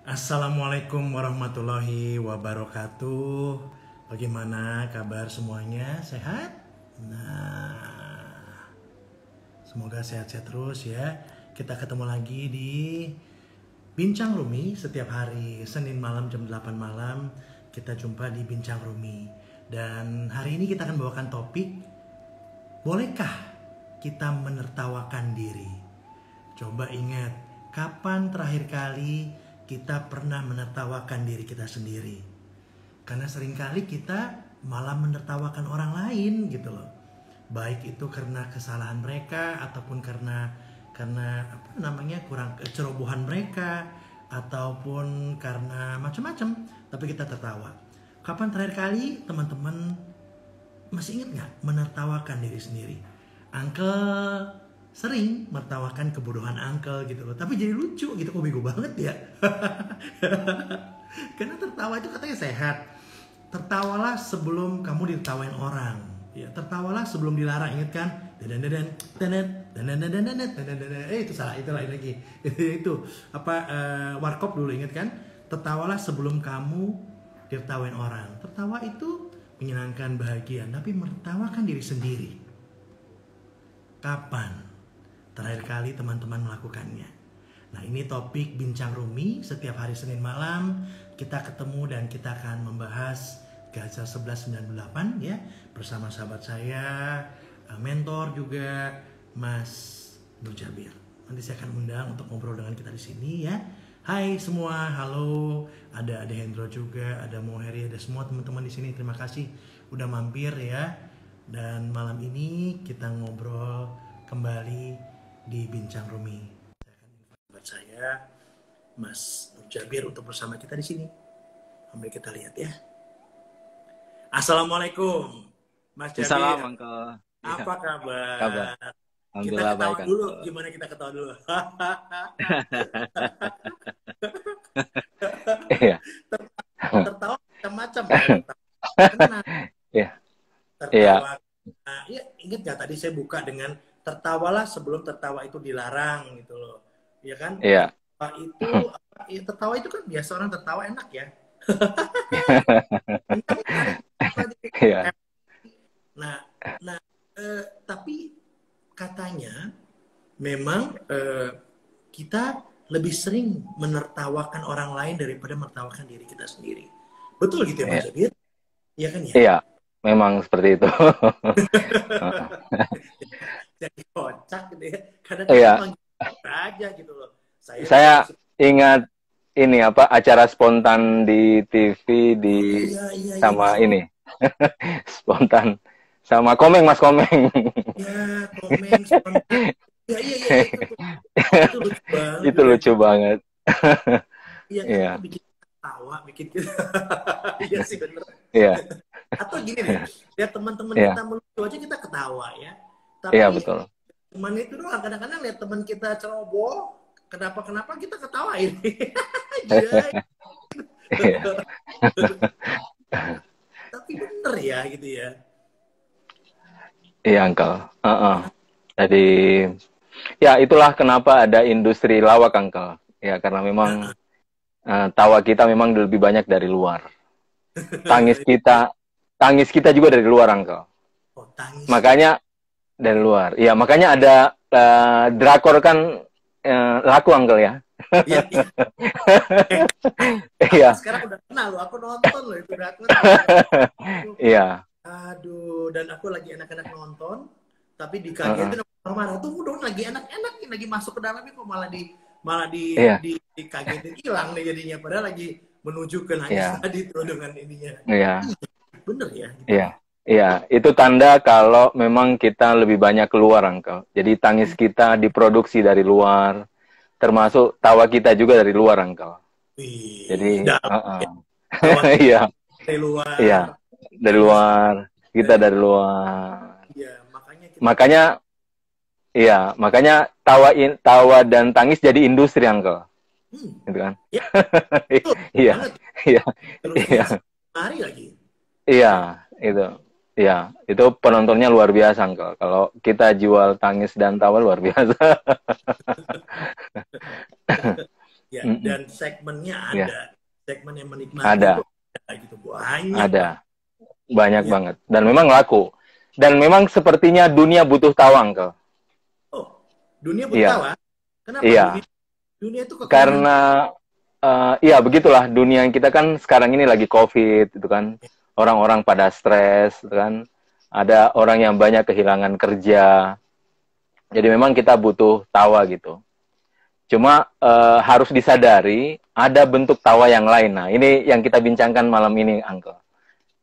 Assalamualaikum warahmatullahi wabarakatuh. Bagaimana kabar semuanya? Sehat? Nah, semoga sehat-sehat terus ya. Kita ketemu lagi di Bincang Rumi setiap hari Senin malam jam 8 malam. Kita jumpa di Bincang Rumi. Dan hari ini kita akan bawakan topik, bolehkah kita menertawakan diri? Coba ingat, kapan terakhir kali kita pernah menertawakan diri kita sendiri? Karena seringkali kita malah menertawakan orang lain gitu loh. Baik itu karena kesalahan mereka ataupun karena kurang kecerobohan mereka ataupun karena macam-macam, tapi kita tertawa. Kapan terakhir kali teman-teman masih ingat nggak menertawakan diri sendiri? Uncle sering menertawakan kebodohan uncle gitu loh, tapi jadi lucu gitu, kok bego banget ya. Karena tertawa itu katanya sehat. Tertawalah sebelum kamu ditertawain orang, ya. Tertawalah sebelum dilarang, ingat kan? Itu salah, itu lain lagi. Itu apa, warkop dulu, ingat kan? Tertawalah sebelum kamu ditertawain orang. Tertawa itu menyenangkan, bahagia, tapi menertawakan diri sendiri, kapan terakhir kali teman-teman melakukannya? Nah, ini topik Bincang Rumi setiap hari Senin malam. Kita ketemu dan kita akan membahas Gaza 1198 ya, bersama sahabat saya, mentor juga, Mas Nur Jabir. Nanti saya akan undang untuk ngobrol dengan kita di sini ya. Hai semua, halo. Ada Hendro juga, ada Moheri, ada semua teman-teman di sini. Terima kasih udah mampir ya. Dan malam ini kita ngobrol kembali di Bincang Rumi. Saya akan invite sahabat saya, Mas Nur Jabir, untuk bersama kita di sini. Sambil kita lihat ya. Assalamualaikum, Mas Jabir. Salam, Uncle. Apa kabar? Kabar. Kita Alhamdulillah ketawa baik, dulu. Uncle. Gimana kita ketawa dulu? Iya. Tertawa macam-macam ya. Tenang. Iya. Tertawa. Nah, ya, ingat gak tadi saya buka dengan tertawalah sebelum tertawa itu dilarang gitu loh. Iya kan? Iya. Tertawa itu kan biasa orang tertawa enak ya. Iya. Nah, tapi katanya memang kita lebih sering menertawakan orang lain daripada menertawakan diri kita sendiri. Betul gitu ya, Mas Jabir? Iya kan ya? Iya, memang seperti itu. Jadi kocak gitu ya. Iya. Kadang-kadang aja gitu loh. Saya ingat ini apa, acara spontan di TV sama ini. Spontan sama Komeng, Mas Komeng. Ya, Komeng spontan. Iya, itu lucu banget. Itu lucu banget. Iya, kan itu bikin tawa, bikin kita. Iya sih, bener. Iya. Atau gini nih, lihat teman-teman kita melucu aja kita ketawa ya. Tapi iya, betul. cuman itu doang, kadang-kadang lihat teman kita ceroboh, kenapa kita ketawain. Iya. Tapi bener ya gitu ya. Iya, Uncle. Jadi ya itulah kenapa ada industri lawak, Uncle. Ya karena memang tawa kita memang lebih banyak dari luar. Tangis kita juga dari luar, Uncle. Oh, tangis. Makanya dari luar. Iya, makanya ada drakor kan laku, Uncle ya. Iya. Sekarang udah kenal loh, aku nonton loh itu drakor. Iya. Aduh, dan aku lagi enak-enak nonton, tapi dikagetin marah-marah. Tunggu dong, lagi enak-enak, lagi masuk ke dalamnya kok malah dikagetin, hilang nih jadinya. Padahal lagi menuju ke nangis tadi tuh dengan ininya. Iya. Bener ya? Gitu. Iya. Iya, itu tanda kalau memang kita lebih banyak keluar, Uncle. Jadi tangis kita diproduksi dari luar, termasuk tawa kita juga dari luar, Uncle. Jadi, iya. Dari luar. Iya, dari luar. Kita dari luar. Iya, makanya tawa dan tangis jadi industri, Uncle. Gitu kan? Iya. Iya. Iya. Hari lagi. Iya, itu. Ya, itu penontonnya luar biasa, Uncle. Kalau kita jual tangis dan tawa luar biasa. Ya, Mm-mm. dan segmennya Ya, ada. Segmen yang menikmati itu ada, ada gitu. Banyak ada, banget. banyak Ya. banget. Dan memang laku. Dan memang sepertinya dunia butuh tawang, ke. Oh, dunia butuh Iya, tawa. Kenapa dunia? iya. Dunia itu kekurangan. Karena ya begitulah dunia yang kita kan sekarang ini lagi COVID, itu kan. Orang-orang pada stres, itu kan. Ada orang yang banyak kehilangan kerja. Jadi memang kita butuh tawa gitu. Cuma harus disadari ada bentuk tawa yang lain. Nah, ini yang kita bincangkan malam ini, Uncle.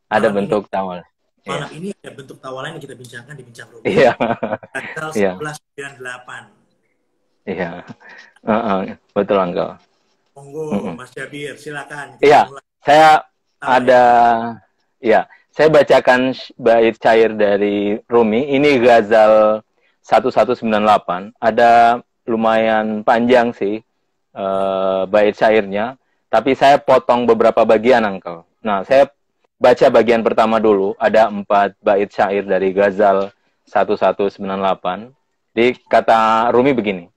Ada Malam ini, bentuk tawa. malam Iya. ini ada bentuk tawa lain yang kita bincangkan di Bincang Iya. Rumi. Tanggal Iya. 1198. Iya. Betul, Uncle. Monggo, Mas Jabir, silakan kita Iya, mulai saya tawa ada, ya, saya bacakan bait syair dari Rumi. Ini Ghazal 1198. Ada lumayan panjang sih bait syairnya, tapi saya potong beberapa bagian, Uncle. Nah, saya baca bagian pertama dulu. Ada 4 bait syair dari Ghazal 1198. Jadi kata Rumi begini.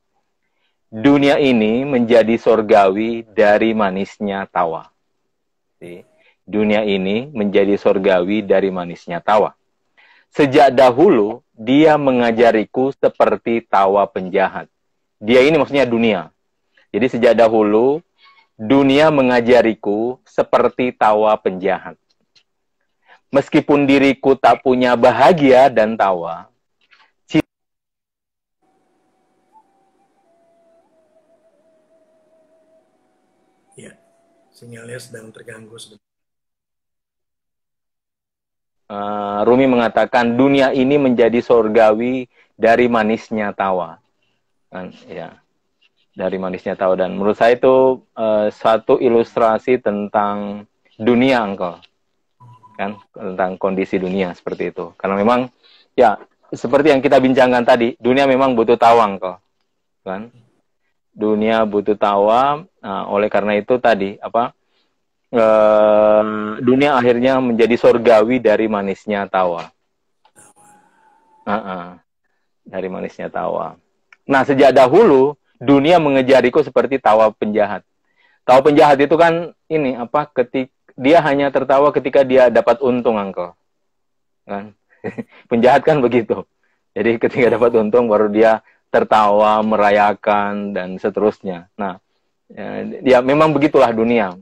Dunia ini menjadi sorgawi dari manisnya tawa. Dunia ini menjadi sorgawi dari manisnya tawa. Sejak dahulu, dia mengajariku seperti tawa penjahat. Dia ini maksudnya dunia. Jadi sejak dahulu, dunia mengajariku seperti tawa penjahat. Meskipun diriku tak punya bahagia dan tawa, ya. Sinyalnya sedang terganggu sebentar. Rumi mengatakan dunia ini menjadi sorgawi dari manisnya tawa. Ya, dari manisnya tawa. Dan menurut saya itu satu ilustrasi tentang dunia, Uncle. Kan, tentang kondisi dunia seperti itu. Karena memang, ya, seperti yang kita bincangkan tadi, dunia memang butuh tawa, Uncle. Kan? Dunia butuh tawa, oleh karena itu tadi, dunia akhirnya menjadi sorgawi dari manisnya tawa. Dari manisnya tawa. Nah, sejak dahulu dunia mengejariku seperti tawa penjahat. Tawa penjahat itu kan ini dia hanya tertawa ketika dia dapat untung, Uncle. Kan? Penjahat kan begitu. Jadi ketika dapat untung baru dia tertawa, merayakan dan seterusnya. Nah, ya memang begitulah dunia.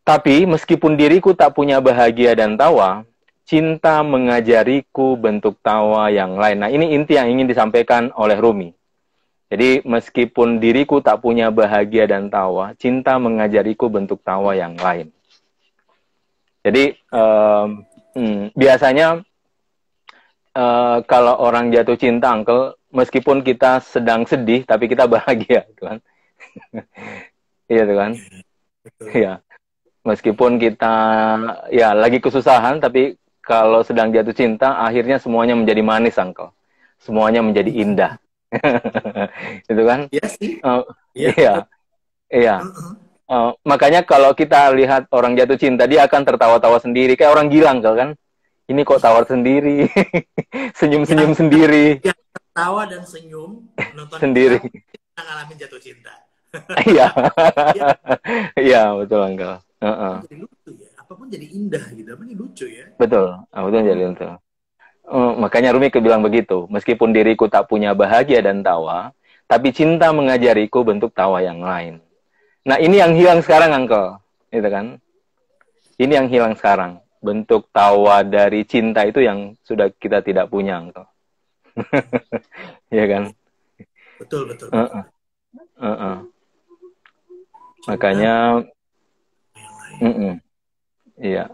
Tapi meskipun diriku tak punya bahagia dan tawa, cinta mengajariku bentuk tawa yang lain. Nah, ini inti yang ingin disampaikan oleh Rumi. Jadi meskipun diriku tak punya bahagia dan tawa, cinta mengajariku bentuk tawa yang lain. Jadi biasanya kalau orang jatuh cinta, Uncle, meskipun kita sedang sedih, tapi kita bahagia, kan? Iya, kan? Iya. Meskipun kita ya lagi kesusahan, tapi kalau sedang jatuh cinta, akhirnya semuanya menjadi manis, Uncle. Semuanya menjadi indah. Itu kan? Iya sih. Iya. Iya. Makanya kalau kita lihat orang jatuh cinta, dia akan tertawa-tawa sendiri. Kayak orang gila, Uncle, kan? Ini kok tawar sendiri. Senyum-senyum sendiri. Yang tertawa dan senyum, nonton sendiri. Kita ngalamin jatuh cinta. Iya. Iya, betul, Uncle. Jadi lucu ya, apapun jadi indah gitu, apa ini lucu ya. Betul, betul jadi lucu. Makanya Rumi bilang begitu, meskipun diriku tak punya bahagia dan tawa, tapi cinta mengajariku bentuk tawa yang lain. Nah, ini yang hilang sekarang, Uncle, gitu kan? Ini yang hilang sekarang, bentuk tawa dari cinta itu yang sudah kita tidak punya, Uncle. Iya kan? Betul. Makanya iya.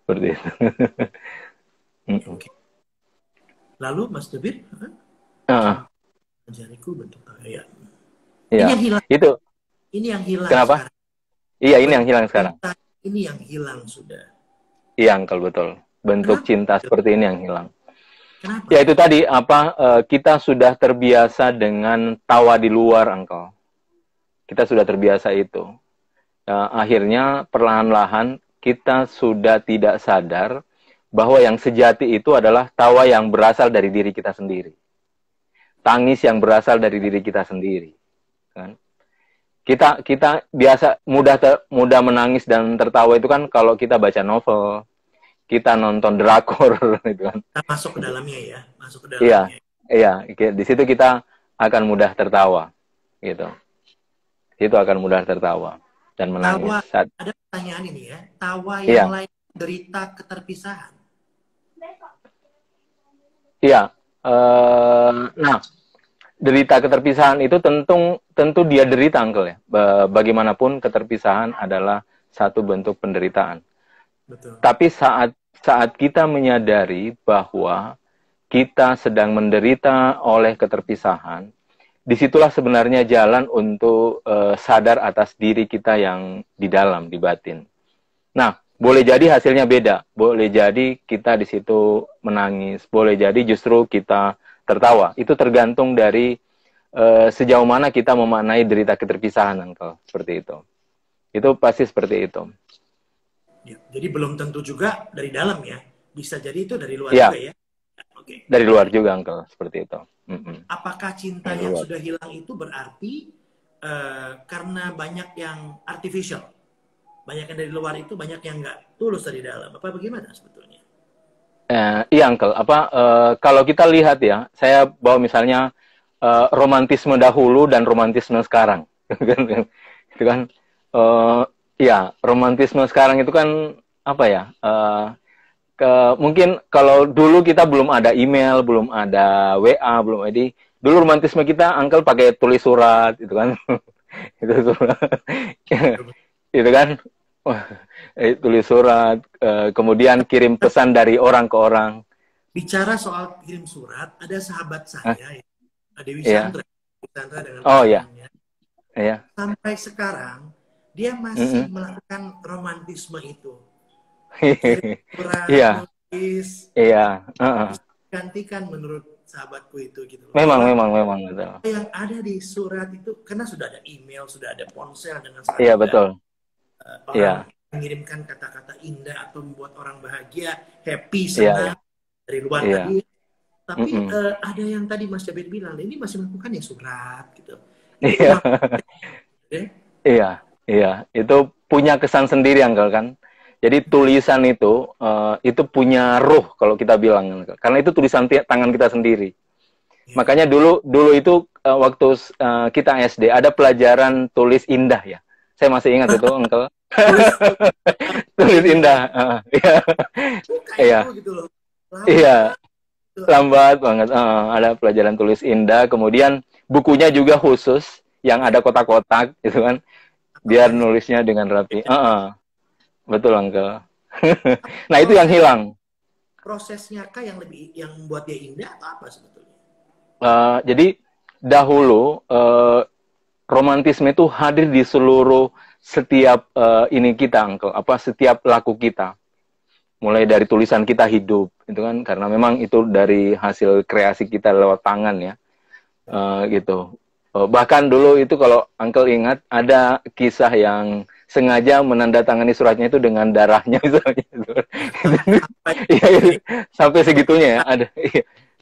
Seperti itu. Okay. Lalu Mas Debir, jariku bentuk tawa ya. Ini yang hilang. Itu. Ini yang hilang. Kenapa? Sekarang. Iya, ini yang hilang sekarang. Ini yang hilang sudah. Iya, Uncle, betul. Bentuk cinta seperti ini yang hilang. Kenapa? Ya itu tadi kita sudah terbiasa dengan tawa di luar, Uncle. Kita sudah terbiasa itu. Akhirnya perlahan-lahan kita sudah tidak sadar bahwa yang sejati itu adalah tawa yang berasal dari diri kita sendiri. tangis yang berasal dari diri kita sendiri, kan? Kita biasa mudah menangis dan tertawa itu kan kalau kita baca novel, kita nonton drakor gitu kan. Kita masuk ke dalamnya ya, masuk ke Iya, dalamnya. iya, di situ kita akan mudah tertawa, gitu. Itu akan mudah tertawa dan menangis. Ada pertanyaan ini ya, tawa Iya, yang lain derita keterpisahan. iya. Nah, derita keterpisahan itu tentu dia derita, Uncle ya. Bagaimanapun keterpisahan adalah satu bentuk penderitaan. Betul. Tapi saat kita menyadari bahwa kita sedang menderita oleh keterpisahan, disitulah sebenarnya jalan untuk sadar atas diri kita yang di dalam, di batin. Nah, boleh jadi hasilnya beda. Boleh jadi kita di situ menangis. Boleh jadi justru kita tertawa. Itu tergantung dari sejauh mana kita memaknai derita keterpisahan, Uncle. Seperti itu. Itu pasti seperti itu. Ya, jadi belum tentu juga dari dalam ya. Bisa jadi itu dari luar Ya, juga ya. Oke. dari luar juga, Uncle. Seperti itu. Apakah cinta yang sudah hilang itu berarti karena banyak yang artificial? Banyak yang dari luar itu, banyak yang nggak tulus dari dalam. Apa bagaimana sebetulnya? Iya, Uncle. Kalau kita lihat ya, saya bawa misalnya romantisme dahulu dan romantisme sekarang. Itu kan, ya, romantisme sekarang itu kan apa ya? Mungkin kalau dulu kita belum ada email, belum ada WA, belum ada. Dulu romantisme kita, Uncle pakai tulis surat, itu kan. Itu surat. Itu kan. Tulis surat, kemudian kirim pesan dari orang ke orang. Bicara soal kirim surat, ada sahabat saya, Dewi Iya. Sandra, dengan Oh iya. pasangannya. Iya. Sampai sekarang dia masih melakukan romantisme itu. Kirim surat, Iya. nulis, Iya. gantikan menurut sahabatku itu gitu. Memang gitu. Yang ada di surat itu karena sudah ada email, sudah ada ponsel dengan sangat Iya, betul. orang mengirimkan kata-kata indah atau membuat orang bahagia, happy, senang dari luar tadi. Tapi ada yang tadi Mas Jabir bilang, ini masih melakukan ya surat gitu. Iya. Iya. Itu punya kesan sendiri, Uncle, kan. Jadi tulisan itu punya ruh kalau kita bilang, Uncle. Karena itu tulisan tangan kita sendiri. Makanya dulu itu waktu kita SD ada pelajaran tulis indah ya. Saya masih ingat itu, Uncle. Tulis indah. Iya. Iya. Lambat banget. Ada pelajaran tulis indah. Kemudian bukunya juga khusus yang ada kotak-kotak, gitu kan. Biar nulisnya dengan rapi. Betul, Uncle. Nah, itu yang hilang. Prosesnya kah yang membuat dia indah atau apa sebetulnya? Jadi dahulu romantisme itu hadir di seluruh setiap ini kita, Uncle. Setiap laku kita. Mulai dari tulisan kita hidup, itu kan, karena memang itu dari hasil kreasi kita lewat tangan ya, gitu. Bahkan dulu itu kalau Uncle ingat ada kisah yang sengaja menandatangani suratnya itu dengan darahnya misalnya. Sampai segitunya ya, ada.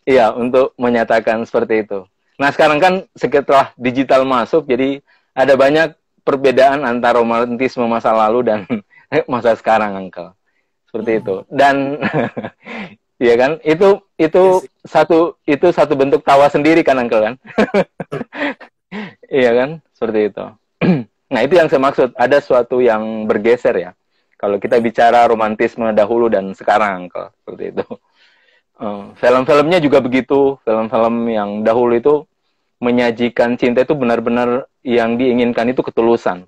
Iya, untuk menyatakan seperti itu. Nah, sekarang kan setelah digital masuk, jadi ada banyak perbedaan antara romantisme masa lalu dan masa sekarang, Uncle. Seperti itu. Dan iya kan? Itu satu bentuk tawa sendiri kan, Uncle, kan? Iya kan? Seperti itu. Nah, itu yang saya maksud, ada suatu yang bergeser ya. Kalau kita bicara romantisme dahulu dan sekarang, Uncle. Seperti itu. Film-filmnya juga begitu. Film-film yang dahulu itu menyajikan cinta itu benar-benar yang diinginkan itu ketulusan.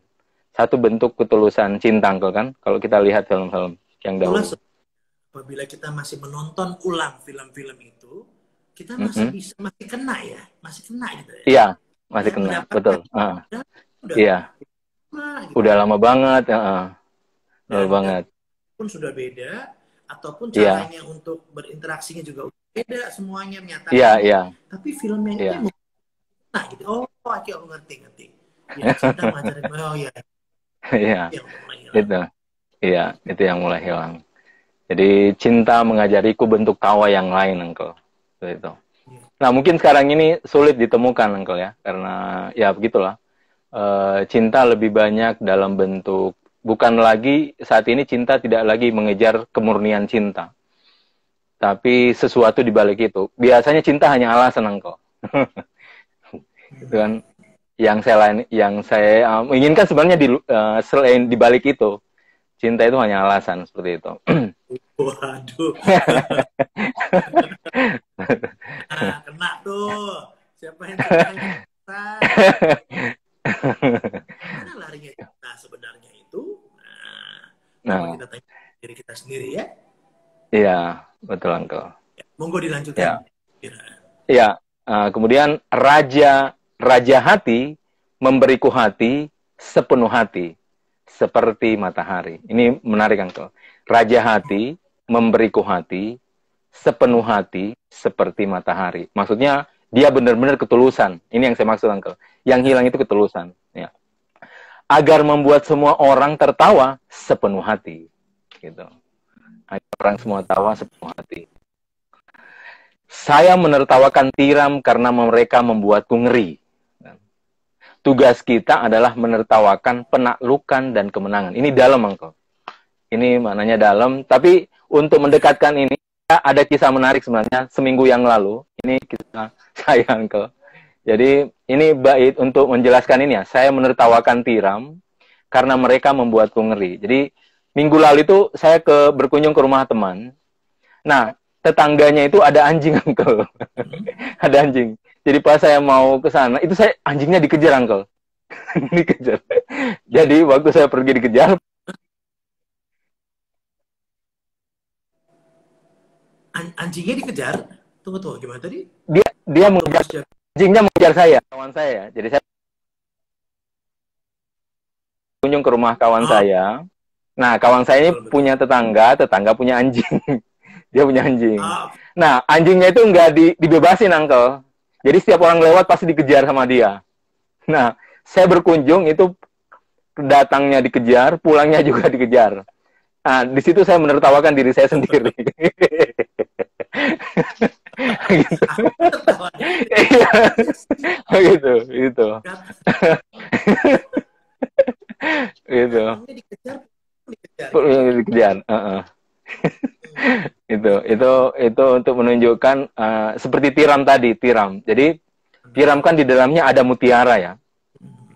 Satu bentuk ketulusan cinta, Uncle, kan? Kalau kita lihat film-film yang dahulu. Apabila kita masih menonton ulang film-film itu, kita masih kena ya, masih kena gitu ya. Iya, masih kena, betul. Iya. Udah lama banget, lama banget. Pun sudah beda, ataupun caranya untuk berinteraksinya juga beda, semuanya menyatakan. Iya. Tapi film yang ini nah gitu. Oh, aku ngerti. Ya, cinta ngajarin, oh ya. Iya. Itu yang mulai hilang. Jadi cinta mengajariku bentuk tawa yang lain, Uncle. Itu. Nah, mungkin sekarang ini sulit ditemukan, Uncle ya, karena ya begitulah. Cinta lebih banyak dalam bentuk, bukan lagi saat ini cinta tidak lagi mengejar kemurnian cinta, tapi sesuatu di balik itu. Biasanya cinta hanya alasan, Uncle. Itu kan yang saya inginkan sebenarnya selain di balik itu, cinta itu hanya alasan seperti itu. Waduh. Nah, kena tuh. Siapa yang cinta? Mana larinya cinta sebenarnya itu? Nah, kita tanya diri kita sendiri ya. Iya, betul Uncle. Ya, monggo dilanjutkan. Iya. Kemudian raja hati memberiku hati sepenuh hati seperti matahari. Ini menarik Uncle. Raja hati memberiku hati sepenuh hati seperti matahari. Maksudnya dia benar-benar ketulusan. Ini yang saya maksud Uncle. Yang hilang itu ketulusan. Ya. Agar membuat semua orang tertawa sepenuh hati. Gitu. Agar orang semua tawa sepenuh hati. Saya menertawakan tiram karena mereka membuatku ngeri. Tugas kita adalah menertawakan penaklukan dan kemenangan. Ini dalam, Uncle. Ini maknanya dalam. Tapi untuk mendekatkan ini, ada kisah menarik sebenarnya. Seminggu yang lalu, ini kisah saya, Uncle. Jadi, ini bait untuk menjelaskan ini ya. Saya menertawakan tiram karena mereka membuatku ngeri. Jadi, minggu lalu itu saya berkunjung ke rumah teman. Nah, tetangganya itu ada anjing, Uncle. Ada anjing. Jadi pas saya mau ke sana, itu anjingnya dikejar, Uncle. Dikejar. Jadi waktu saya pergi dikejar, anjingnya dikejar. Tunggu, gimana tadi? Dia mengejar, anjingnya mengejar saya, kawan saya. Jadi saya kunjung ke rumah kawan saya. Nah, kawan saya ini punya tetangga punya anjing. Dia punya anjing. Nah, anjingnya itu nggak dibebasin, Uncle. Jadi setiap orang lewat pasti dikejar sama dia. Nah, saya berkunjung itu datangnya dikejar, pulangnya juga dikejar. Nah, di situ saya menertawakan diri saya sendiri. Gitu. Gitu. Gitu. Dikejar. Itu untuk menunjukkan seperti tiram tadi, tiram. Jadi tiram kan di dalamnya ada mutiara ya.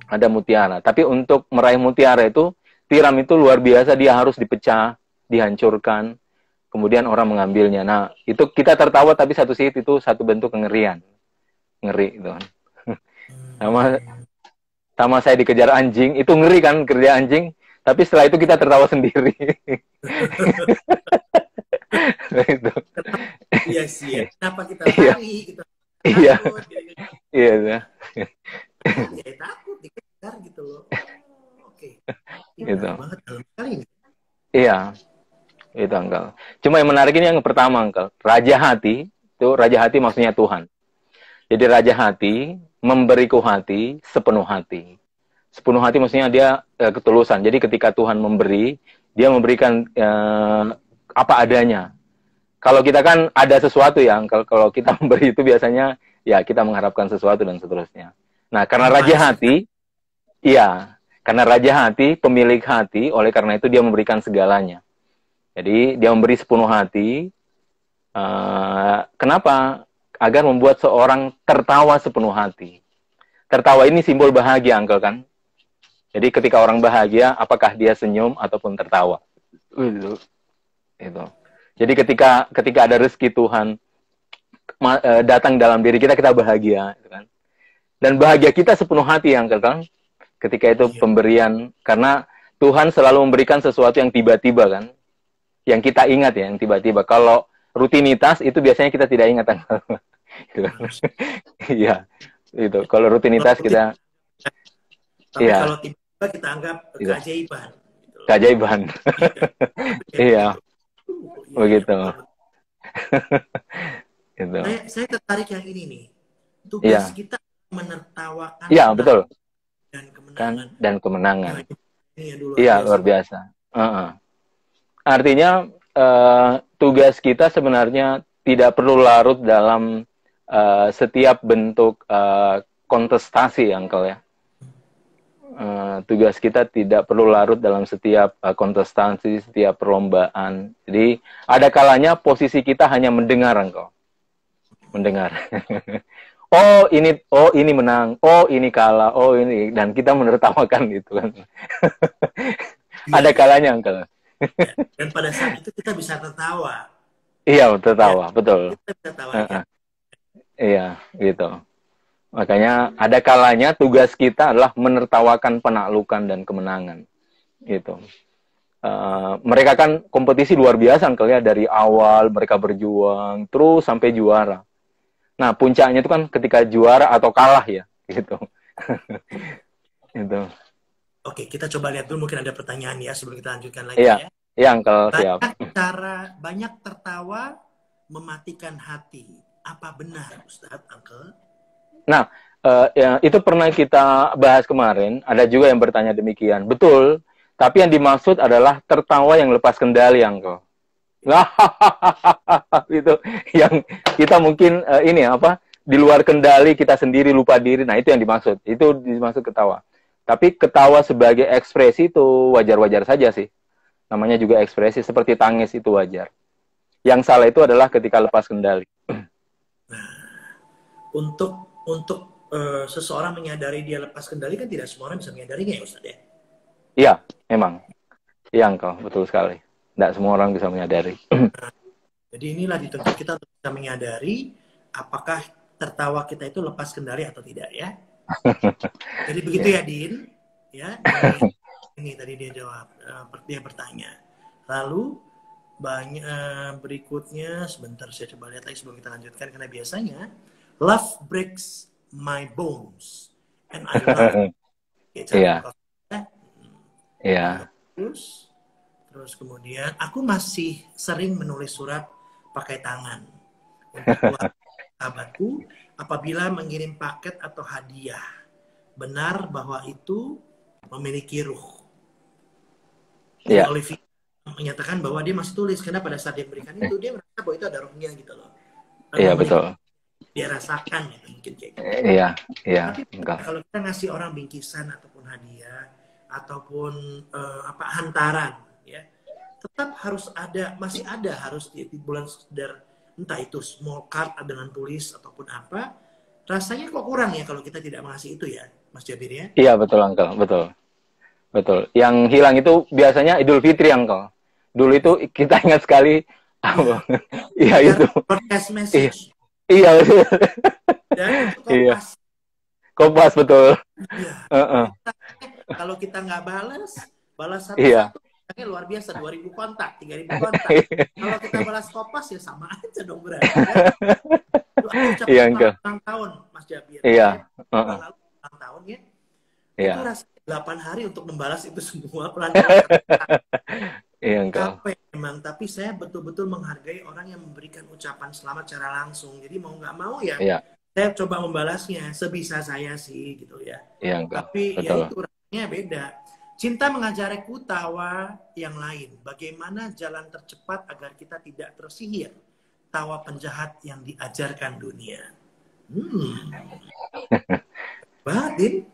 Ada mutiara. Tapi untuk meraih mutiara itu, tiram itu luar biasa, dia harus dipecah, dihancurkan, kemudian orang mengambilnya. Nah, itu kita tertawa tapi satu sisi itu satu bentuk kengerian. Ngeri itu kan. Sama saya dikejar anjing, itu ngeri kan kerja anjing, tapi setelah itu kita tertawa sendiri. Itu. Iya sih. Kenapa kita lari? Kita iya. Takut, Iya. Ya takut dikejar gitu loh. Oke. Gitu. Banget dalam sekali ini. Iya. Itu Uncle. Cuma yang menarik ini yang pertama, Uncle. Raja hati, itu raja hati maksudnya Tuhan. Jadi raja hati memberiku hati sepenuh hati. Sepenuh hati maksudnya dia ketulusan. Jadi ketika Tuhan memberi, dia memberikan apa adanya. Kalau kita kan ada sesuatu ya, kalau kita memberi itu biasanya ya kita mengharapkan sesuatu dan seterusnya. Nah, karena raja hati, iya, karena raja hati, pemilik hati, oleh karena itu dia memberikan segalanya. Jadi dia memberi sepenuh hati. Kenapa? Agar membuat seorang tertawa sepenuh hati. Tertawa ini simbol bahagia, Uncle kan? Jadi ketika orang bahagia, apakah dia senyum ataupun tertawa? Itu. Jadi ketika ada rezeki Tuhan datang dalam diri kita, kita bahagia, gitu kan? Dan bahagia kita sepenuh hati, Uncle kan? Ketika itu pemberian, karena Tuhan selalu memberikan sesuatu yang tiba-tiba kan? Yang kita ingat ya, yang tiba-tiba. Kalau rutinitas itu biasanya kita tidak ingat, Uncle. Iya, itu. Kalau rutinitas kita, tapi kalau tiba-tiba kita anggap keajaiban. Gitu. Keajaiban. Iya. Begitu. Gitu. Saya tertarik yang ini nih. Tugas kita menertawakan. Iya, betul. Dan kemenangan. Iya, luar biasa. Artinya tugas kita sebenarnya tidak perlu larut dalam setiap bentuk kontestasi, Uncle ya. Tugas kita tidak perlu larut dalam setiap kontestasi, setiap perlombaan. Jadi ada kalanya posisi kita hanya mendengar, Uncle. Mendengar. Oh ini menang, oh ini kalah, oh ini, dan kita menertawakan gitu kan. Ada kalanya, Uncle. Dan pada saat itu kita bisa tertawa. Iya, tertawa, betul. Kita bisa tawa. Iya, gitu. Makanya ada kalanya tugas kita adalah menertawakan penaklukan dan kemenangan, gitu. Mereka kan kompetisi luar biasa, Uncle ya, dari awal mereka berjuang terus sampai juara. Nah, puncaknya itu kan ketika juara atau kalah ya, gitu. Gitu. Oke, kita coba lihat dulu, mungkin ada pertanyaan ya sebelum kita lanjutkan lagi Iya, ya. iya, Uncle, siap. Banyak tertawa mematikan hati. Apa benar, Ustadz, Uncle? Nah, ya, itu pernah kita bahas kemarin. Ada juga yang bertanya demikian. Betul, tapi yang dimaksud adalah tertawa yang lepas kendali, Uncle. Itu yang kita mungkin ini apa, di luar kendali kita sendiri, lupa diri. Nah, itu yang dimaksud. Itu dimaksud ketawa. Tapi ketawa sebagai ekspresi itu wajar-wajar saja sih. Namanya juga ekspresi, seperti tangis itu wajar. Yang salah itu adalah ketika lepas kendali. Nah, untuk seseorang menyadari dia lepas kendali kan tidak semua orang bisa menyadarinya ya, Ustadz ya? Iya, memang. Iya, Engkau, betul sekali. Tidak semua orang bisa menyadari. Jadi inilah dituntut kita untuk bisa menyadari apakah tertawa kita itu lepas kendali atau tidak ya. Jadi begitu ya, Din. Ya, ini tadi dia jawab, dia bertanya. Lalu berikutnya, sebentar saya coba lihat lagi sebelum kita lanjutkan, karena biasanya love breaks my bones and I love it. Iya. Iya. Terus kemudian aku masih sering menulis surat pakai tangan untuk sahabatku apabila mengirim paket atau hadiah. Benar bahwa itu memiliki ruh. Iya. Olivia menyatakan bahwa dia masih tulis karena pada saat dia memberikan itu dia merasa bahwa itu ada ruhnya gitu loh. Iya, betul. Dia rasakan gitu, mungkin kayak gitu. Iya, iya. Tapi kalau kita ngasih orang bingkisan ataupun hadiah ataupun hantaran ya, tetap harus ada, masih ada harus di bulan sekedar, entah itu small card dengan tulis ataupun apa, rasanya kok kurang ya kalau kita tidak mengasih itu ya, Mas Jabir ya? Iya, betul, Uncle, betul. Betul. Yang hilang itu biasanya Idul Fitri, Uncle. Dulu itu kita ingat sekali. Iya, itu. Broadcast message. Iya. Dan itu Kompas. Kompas, betul. Iya. Kalau kita nggak balas satu-satu, ini luar biasa, 2.000 kontak, 3.000 kontak. Kalau kita balas Kompas ya sama aja dong berarti. Iya, Uncle. Ulang tahun, Mas Jabir. Iya. Lalu ulang tahun ya. Iya. Itu rasanya 8 hari untuk membalas itu semua pelan-pelan. Iya, Uncle. Capek memang, tapi saya betul-betul menghargai orang yang memberikan ucapan selamat secara langsung. Jadi mau nggak mau ya, saya coba membalasnya sebisa saya sih gitu ya. Iya, Uncle. Tapi betul. Ya itu rasanya beda. Cinta mengajariku tawa yang lain. Bagaimana jalan tercepat agar kita tidak tersihir tawa penjahat yang diajarkan dunia. Badin.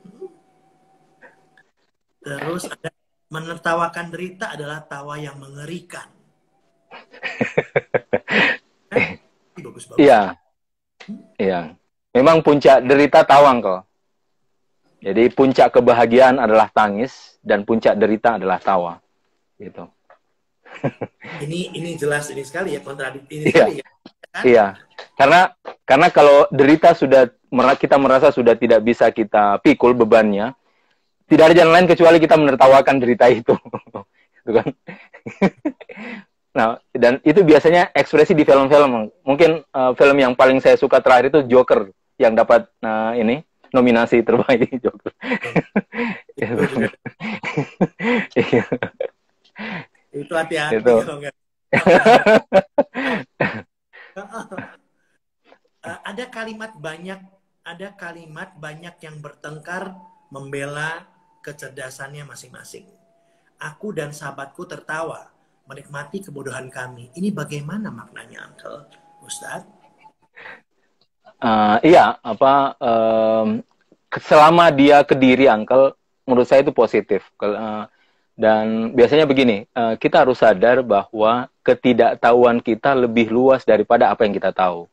Terus ada menertawakan derita adalah tawa yang mengerikan. Bagus-bagus. Iya. Iya. Memang puncak derita tawa, Uncle. Jadi puncak kebahagiaan adalah tangis dan puncak derita adalah tawa. Gitu. Ini jelas ini sekali ya, kontradiksi ini sekali ya. Kan? Iya. Karena kalau derita kita merasa sudah tidak bisa kita pikul bebannya, tidak ada jalan lain kecuali kita menertawakan derita itu. Gitu kan? Nah, dan itu biasanya ekspresi di film-film. Mungkin film yang paling saya suka terakhir itu Joker, yang dapat nominasi terbaik Joker. Itu hati-hati kalau enggak. Ada kalimat banyak yang bertengkar membela kecerdasannya masing-masing. Aku dan sahabatku tertawa menikmati kebodohan kami. Ini bagaimana maknanya, Uncle Ustadz? Iya, selama dia ke diri, Uncle, menurut saya itu positif. Dan biasanya begini, kita harus sadar bahwa ketidaktahuan kita lebih luas daripada apa yang kita tahu.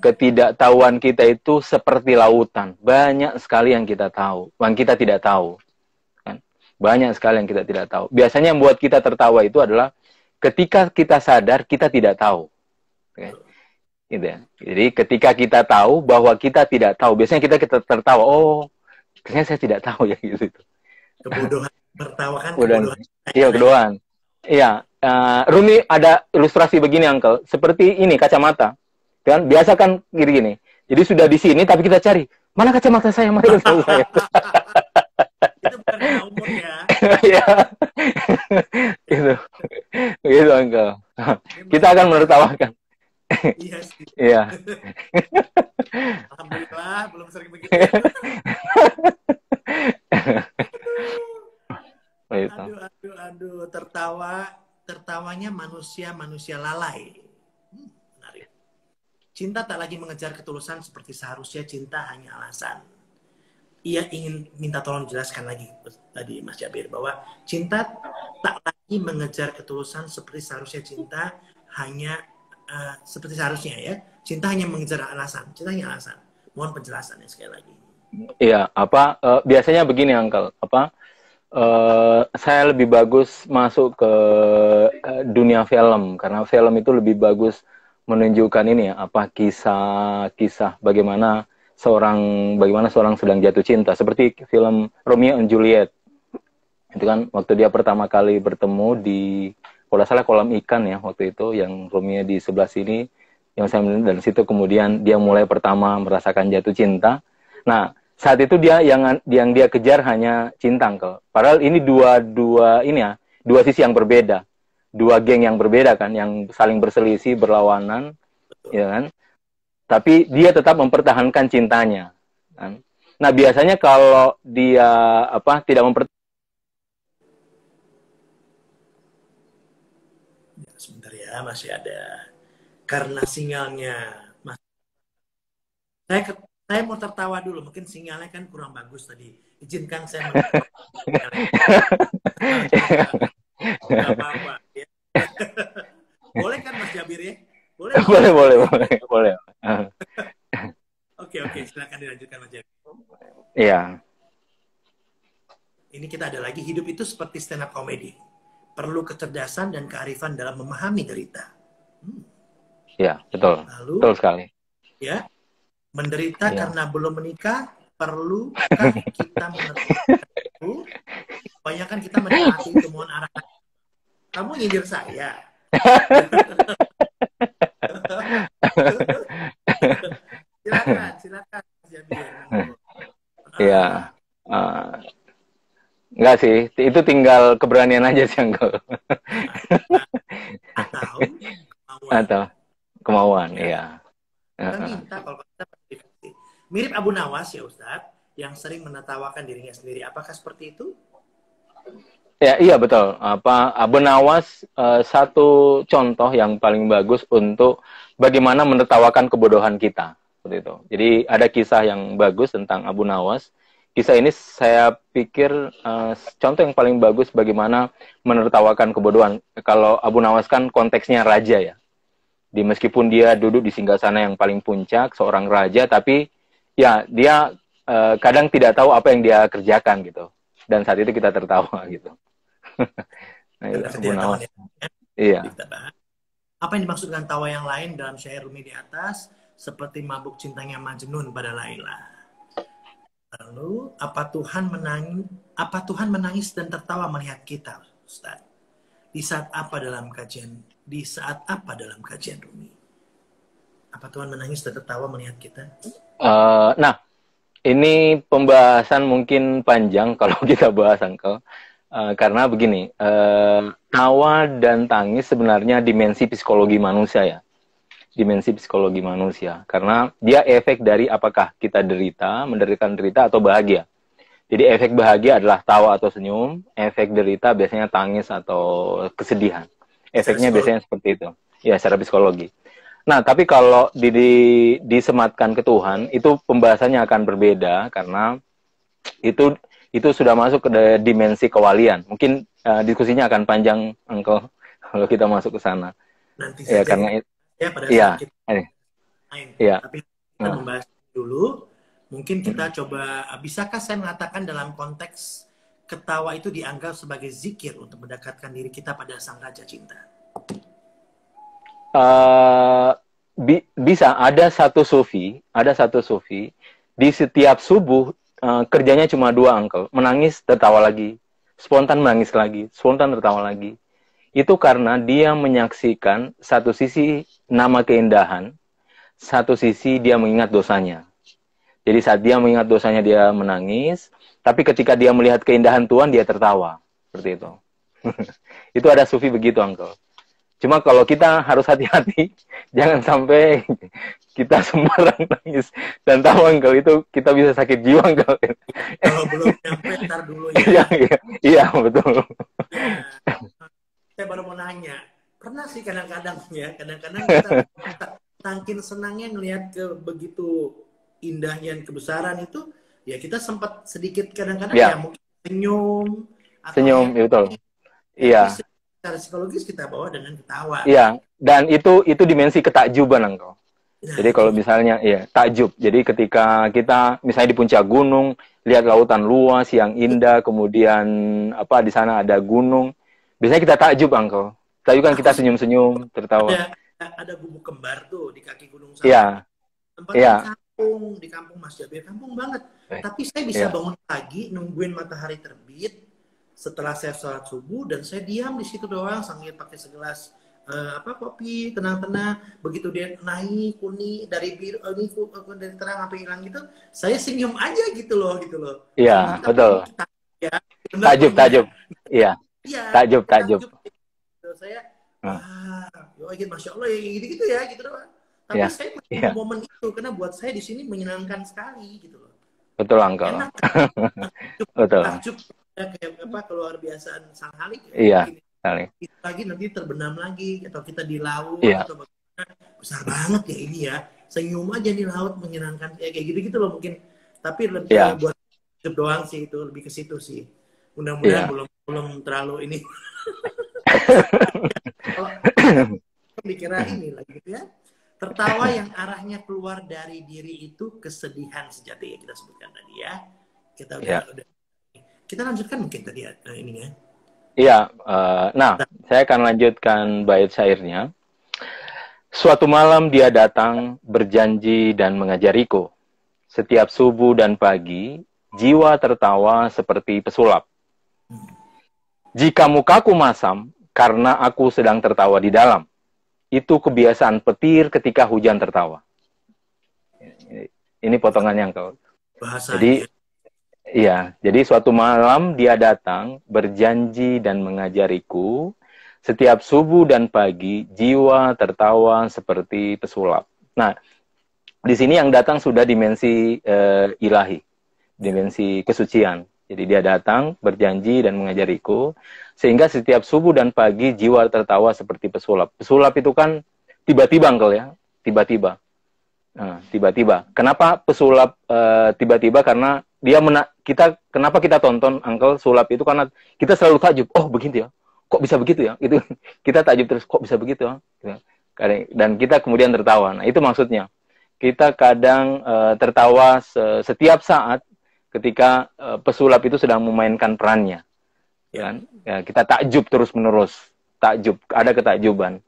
Ketidaktahuan kita itu seperti lautan. Banyak sekali yang kita tahu, yang kita tidak tahu. Kan? Banyak sekali yang kita tidak tahu. Biasanya yang membuat kita tertawa itu adalah ketika kita sadar kita tidak tahu. Okay? Gitu ya. Jadi ketika kita tahu bahwa kita tidak tahu, biasanya kita tertawa. Oh, ternyata saya tidak tahu ya gitu. Kebodohan, tertawakan kebodohan. Iya, kebodohan. Iya, Rumi ada ilustrasi begini, Uncle. Seperti ini kacamata. Kan biasa kan gini-gini. Jadi sudah di sini tapi kita cari, mana kacamata saya, mana kacamata saya. Itu bukan umur ya. Iya. Gitu. Gitu, Uncle. Kita akan menertawakan. Iya sih. Iya. Alhamdulillah belum sering begitu. Aduh, tertawanya manusia lalai. Menarik. Cinta tak lagi mengejar ketulusan seperti seharusnya, cinta hanya alasan. Ia ingin minta tolong jelaskan lagi tadi Mas Jabir bahwa cinta tak lagi mengejar ketulusan seperti seharusnya, cinta hanya seperti seharusnya ya. Cinta hanya mengejar alasan, cinta hanya alasan. Mohon penjelasannya sekali lagi. Iya, biasanya begini, Uncle, saya lebih bagus masuk ke dunia film karena film itu lebih bagus menunjukkan ini ya, kisah bagaimana seorang sedang jatuh cinta, seperti film Romeo and Juliet. Itu kan waktu dia pertama kali bertemu di, kalau tidak salah, kolam ikan ya waktu itu, yang Romeo di sebelah sini, yang saya melihat, dan situ kemudian dia mulai pertama merasakan jatuh cinta. Nah, saat itu dia yang dia kejar hanya cinta, Uncle. Padahal ini dua sisi yang berbeda, dua geng yang berbeda kan, yang saling berselisih, berlawanan, ya kan. Tapi dia tetap mempertahankan cintanya. Kan? Nah, biasanya kalau dia tidak sebentar ya, masih ada. Karena sinyalnya, saya mau tertawa dulu, mungkin sinyalnya kan kurang bagus tadi. Izinkan saya Gak apa-apa. Ya. Boleh kan Mas Jabir ya? Boleh. Boleh. Oke, silakan dilanjutkan Mas Jabir. Iya. Ini kita ada lagi, hidup itu seperti stand up comedy. Perlu kecerdasan dan kearifan dalam memahami derita. Iya, betul. Lalu, betul sekali. Ya. Menderita karena belum menikah, perlukah kita mengerti itu? Kebanyakan kita menikmati itu, mohon arahan. Kamu nyindir saya. Silakan. Iya. Enggak sih, itu tinggal keberanian aja sih, Uncle. Atau kemauan, iya. Kita minta kalau kita mirip Abu Nawas ya Ustadz, yang sering menertawakan dirinya sendiri. Apakah seperti itu? Ya, iya betul. Abu Nawas satu contoh yang paling bagus untuk bagaimana menertawakan kebodohan kita. Seperti itu. Jadi ada kisah yang bagus tentang Abu Nawas. Kisah ini saya pikir contoh yang paling bagus bagaimana menertawakan kebodohan. Kalau Abu Nawas kan konteksnya raja ya. Meskipun dia duduk di singgasana yang paling puncak, seorang raja, tapi ya dia kadang tidak tahu apa yang dia kerjakan gitu. Dan saat itu kita tertawa gitu. Nah, Abu Nawas. Iya. Apa yang dimaksud dengan tawa yang lain dalam syair Rumi di atas? Seperti mabuk cintanya Majnun pada Laila. Lalu, apa Tuhan menangis dan tertawa melihat kita, Ustaz? Di saat apa dalam kajian Rumi? Apa Tuhan menangis dan tertawa melihat kita? Nah, ini pembahasan mungkin panjang kalau kita bahas, Uncle. Karena begini, tawa dan tangis sebenarnya dimensi psikologi manusia ya. Dimensi psikologi manusia. Karena dia efek dari apakah kita menderita atau bahagia. Jadi efek bahagia adalah tawa atau senyum, efek derita biasanya tangis atau kesedihan. Efeknya biasanya seperti itu. Ya, secara psikologi. Nah, tapi kalau disematkan ke Tuhan, itu pembahasannya akan berbeda karena itu itu sudah masuk ke dimensi kewalian. Mungkin diskusinya akan panjang, Uncle, kalau kita masuk ke sana. Nanti Ya, saja karena ya pada saat iya, kita main. iya. Tapi kita Nah, membahas dulu. Mungkin kita mm. coba, bisakah saya mengatakan dalam konteks ketawa itu dianggap sebagai zikir untuk mendekatkan diri kita pada Sang Raja Cinta? Eh, bisa ada satu sufi di setiap subuh kerjanya cuma dua, Uncle, menangis tertawa lagi, spontan menangis lagi, spontan tertawa lagi. Itu karena dia menyaksikan satu sisi nama keindahan, satu sisi dia mengingat dosanya. Jadi saat dia mengingat dosanya dia menangis, tapi ketika dia melihat keindahan Tuhan dia tertawa, seperti itu. Itu ada sufi begitu, Uncle. Cuma kalau kita harus hati-hati, jangan sampai kita sembarang nangis dan tahu, Uncle, itu kita bisa sakit jiwa, Uncle. Kalau belum nyampe, ntar dulu Iya, ya. iya, iya, betul. Ya, saya baru mau nanya. Pernah sih kadang-kadang ya, kadang-kadang kita tangkin senangnya ngelihat ke begitu indahnya kebesaran itu, ya kita sempat sedikit kadang-kadang ya Ya, mungkin senyum atau senyum, ya betul. happy, Iya, secara psikologis kita bawa dengan ketawa iya. kan. Dan itu dimensi ketakjuban, Uncle. Nah Jadi itu kalau misalnya, ya, takjub. Jadi ketika kita misalnya di puncak gunung, lihat lautan luas yang indah, kemudian apa di sana ada gunung, biasanya kita takjub, Uncle. Tapi kan aku kita senyum-senyum, tertawa. ada gubuk kembar tuh di kaki gunung sana. Iya, Tempatnya iya, kampung, di kampung Mas Jabir, kampung banget. Tapi saya bisa iya. bangun pagi, nungguin matahari terbit, setelah saya sholat subuh, dan saya diam di situ doang sambil pakai segelas kopi, tenang-tenang. Begitu dia naik kuning dari biru, dari terang sampai hilang gitu, saya senyum aja gitu loh, Iya, Sama betul. kita ya, benar Takjub, punya, takjub. Iya, iya, takjub, takjub. takjub. Saya, Nah, wah, ya, masya Allah ya gitu-gitu ya, gitu doang. Tapi iya, saya menunggu iya. momen itu karena buat saya di sini menyenangkan sekali gitu loh. Betul, Uncle. Enak, takjub, Betul. takjub ya, kayak apa keluar biasaan Sang Halik ya, Iya, mungkin kali. itu lagi nanti terbenam lagi atau kita di laut Iya, atau bagaimana, besar banget ya ini ya, senyum aja di laut menyenangkan ya, kayak gitu-gitu loh mungkin. Tapi iya, buat hidup doang sih, itu lebih ke situ sih. Mudah-mudahan iya. belum belum terlalu ini. Kalau dikira ini lagi gitu ya. Tertawa yang arahnya keluar dari diri itu kesedihan sejati, yang kita sebutkan tadi ya. Kita Iya. udah kita lanjutkan mungkin tadi ininya. Iya, nah, saya akan lanjutkan bait syairnya. Suatu malam dia datang, berjanji dan mengajariku. Setiap subuh dan pagi, jiwa tertawa seperti pesulap. Jika mukaku masam, karena aku sedang tertawa di dalam. Itu kebiasaan petir ketika hujan tertawa. Ini potongannya, Engkau. Jadi, Bahasanya. iya, jadi suatu malam dia datang, berjanji dan mengajariku. Setiap subuh dan pagi, jiwa tertawa seperti pesulap. Nah, di sini yang datang sudah dimensi ilahi, dimensi kesucian. Jadi dia datang, berjanji dan mengajariku, sehingga setiap subuh dan pagi jiwa tertawa seperti pesulap. Pesulap itu kan tiba-tiba, Uncle, ya, tiba-tiba. Nah, tiba-tiba. Kenapa pesulap tiba-tiba? Karena dia kenapa kita tonton, Uncle, sulap itu karena kita selalu takjub. Oh, begitu ya. Kok bisa begitu ya? Itu kita takjub terus, kok bisa begitu ya? Dan kita kemudian tertawa. Nah, itu maksudnya. Kita kadang tertawa setiap saat ketika pesulap itu sedang memainkan perannya. Ya kan? Ya, kita takjub terus-menerus. Takjub, ada ketakjuban.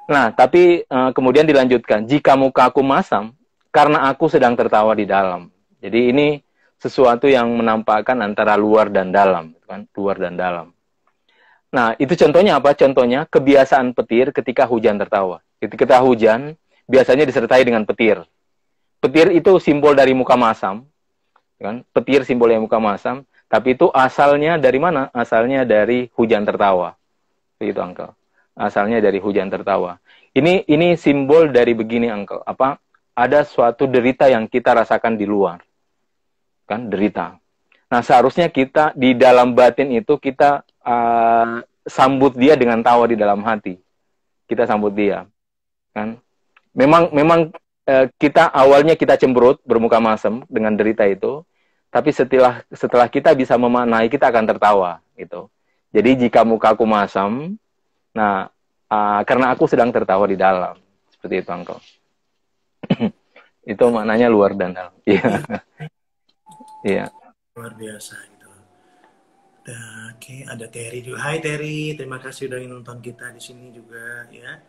Nah, tapi kemudian dilanjutkan, jika mukaku masam, karena aku sedang tertawa di dalam. Jadi ini sesuatu yang menampakkan antara luar dan dalam, kan? Luar dan dalam. Nah, itu contohnya apa? Contohnya kebiasaan petir ketika hujan tertawa. Ketika hujan, biasanya disertai dengan petir. Petir itu simbol dari muka masam, kan? Petir simbol yang muka masam, tapi itu asalnya dari mana? Asalnya dari hujan tertawa. Begitu, Uncle. Asalnya dari hujan tertawa. Ini simbol dari begini, Uncle. Apa? Ada suatu derita yang kita rasakan di luar. Kan, derita. Nah, seharusnya kita di dalam batin itu kita sambut dia dengan tawa di dalam hati. Kita sambut dia. kan. Memang kita awalnya kita cemberut, bermuka masam dengan derita itu, tapi setelah kita bisa memaknai, kita akan tertawa gitu. Jadi jika mukaku masam, nah karena aku sedang tertawa di dalam, seperti itu Uncle. Itu maknanya luar dan dalam. Iya. Iya. Luar biasa gitu. Oke, ada Terry juga. Hai Terry, terima kasih udah nonton kita di sini juga ya.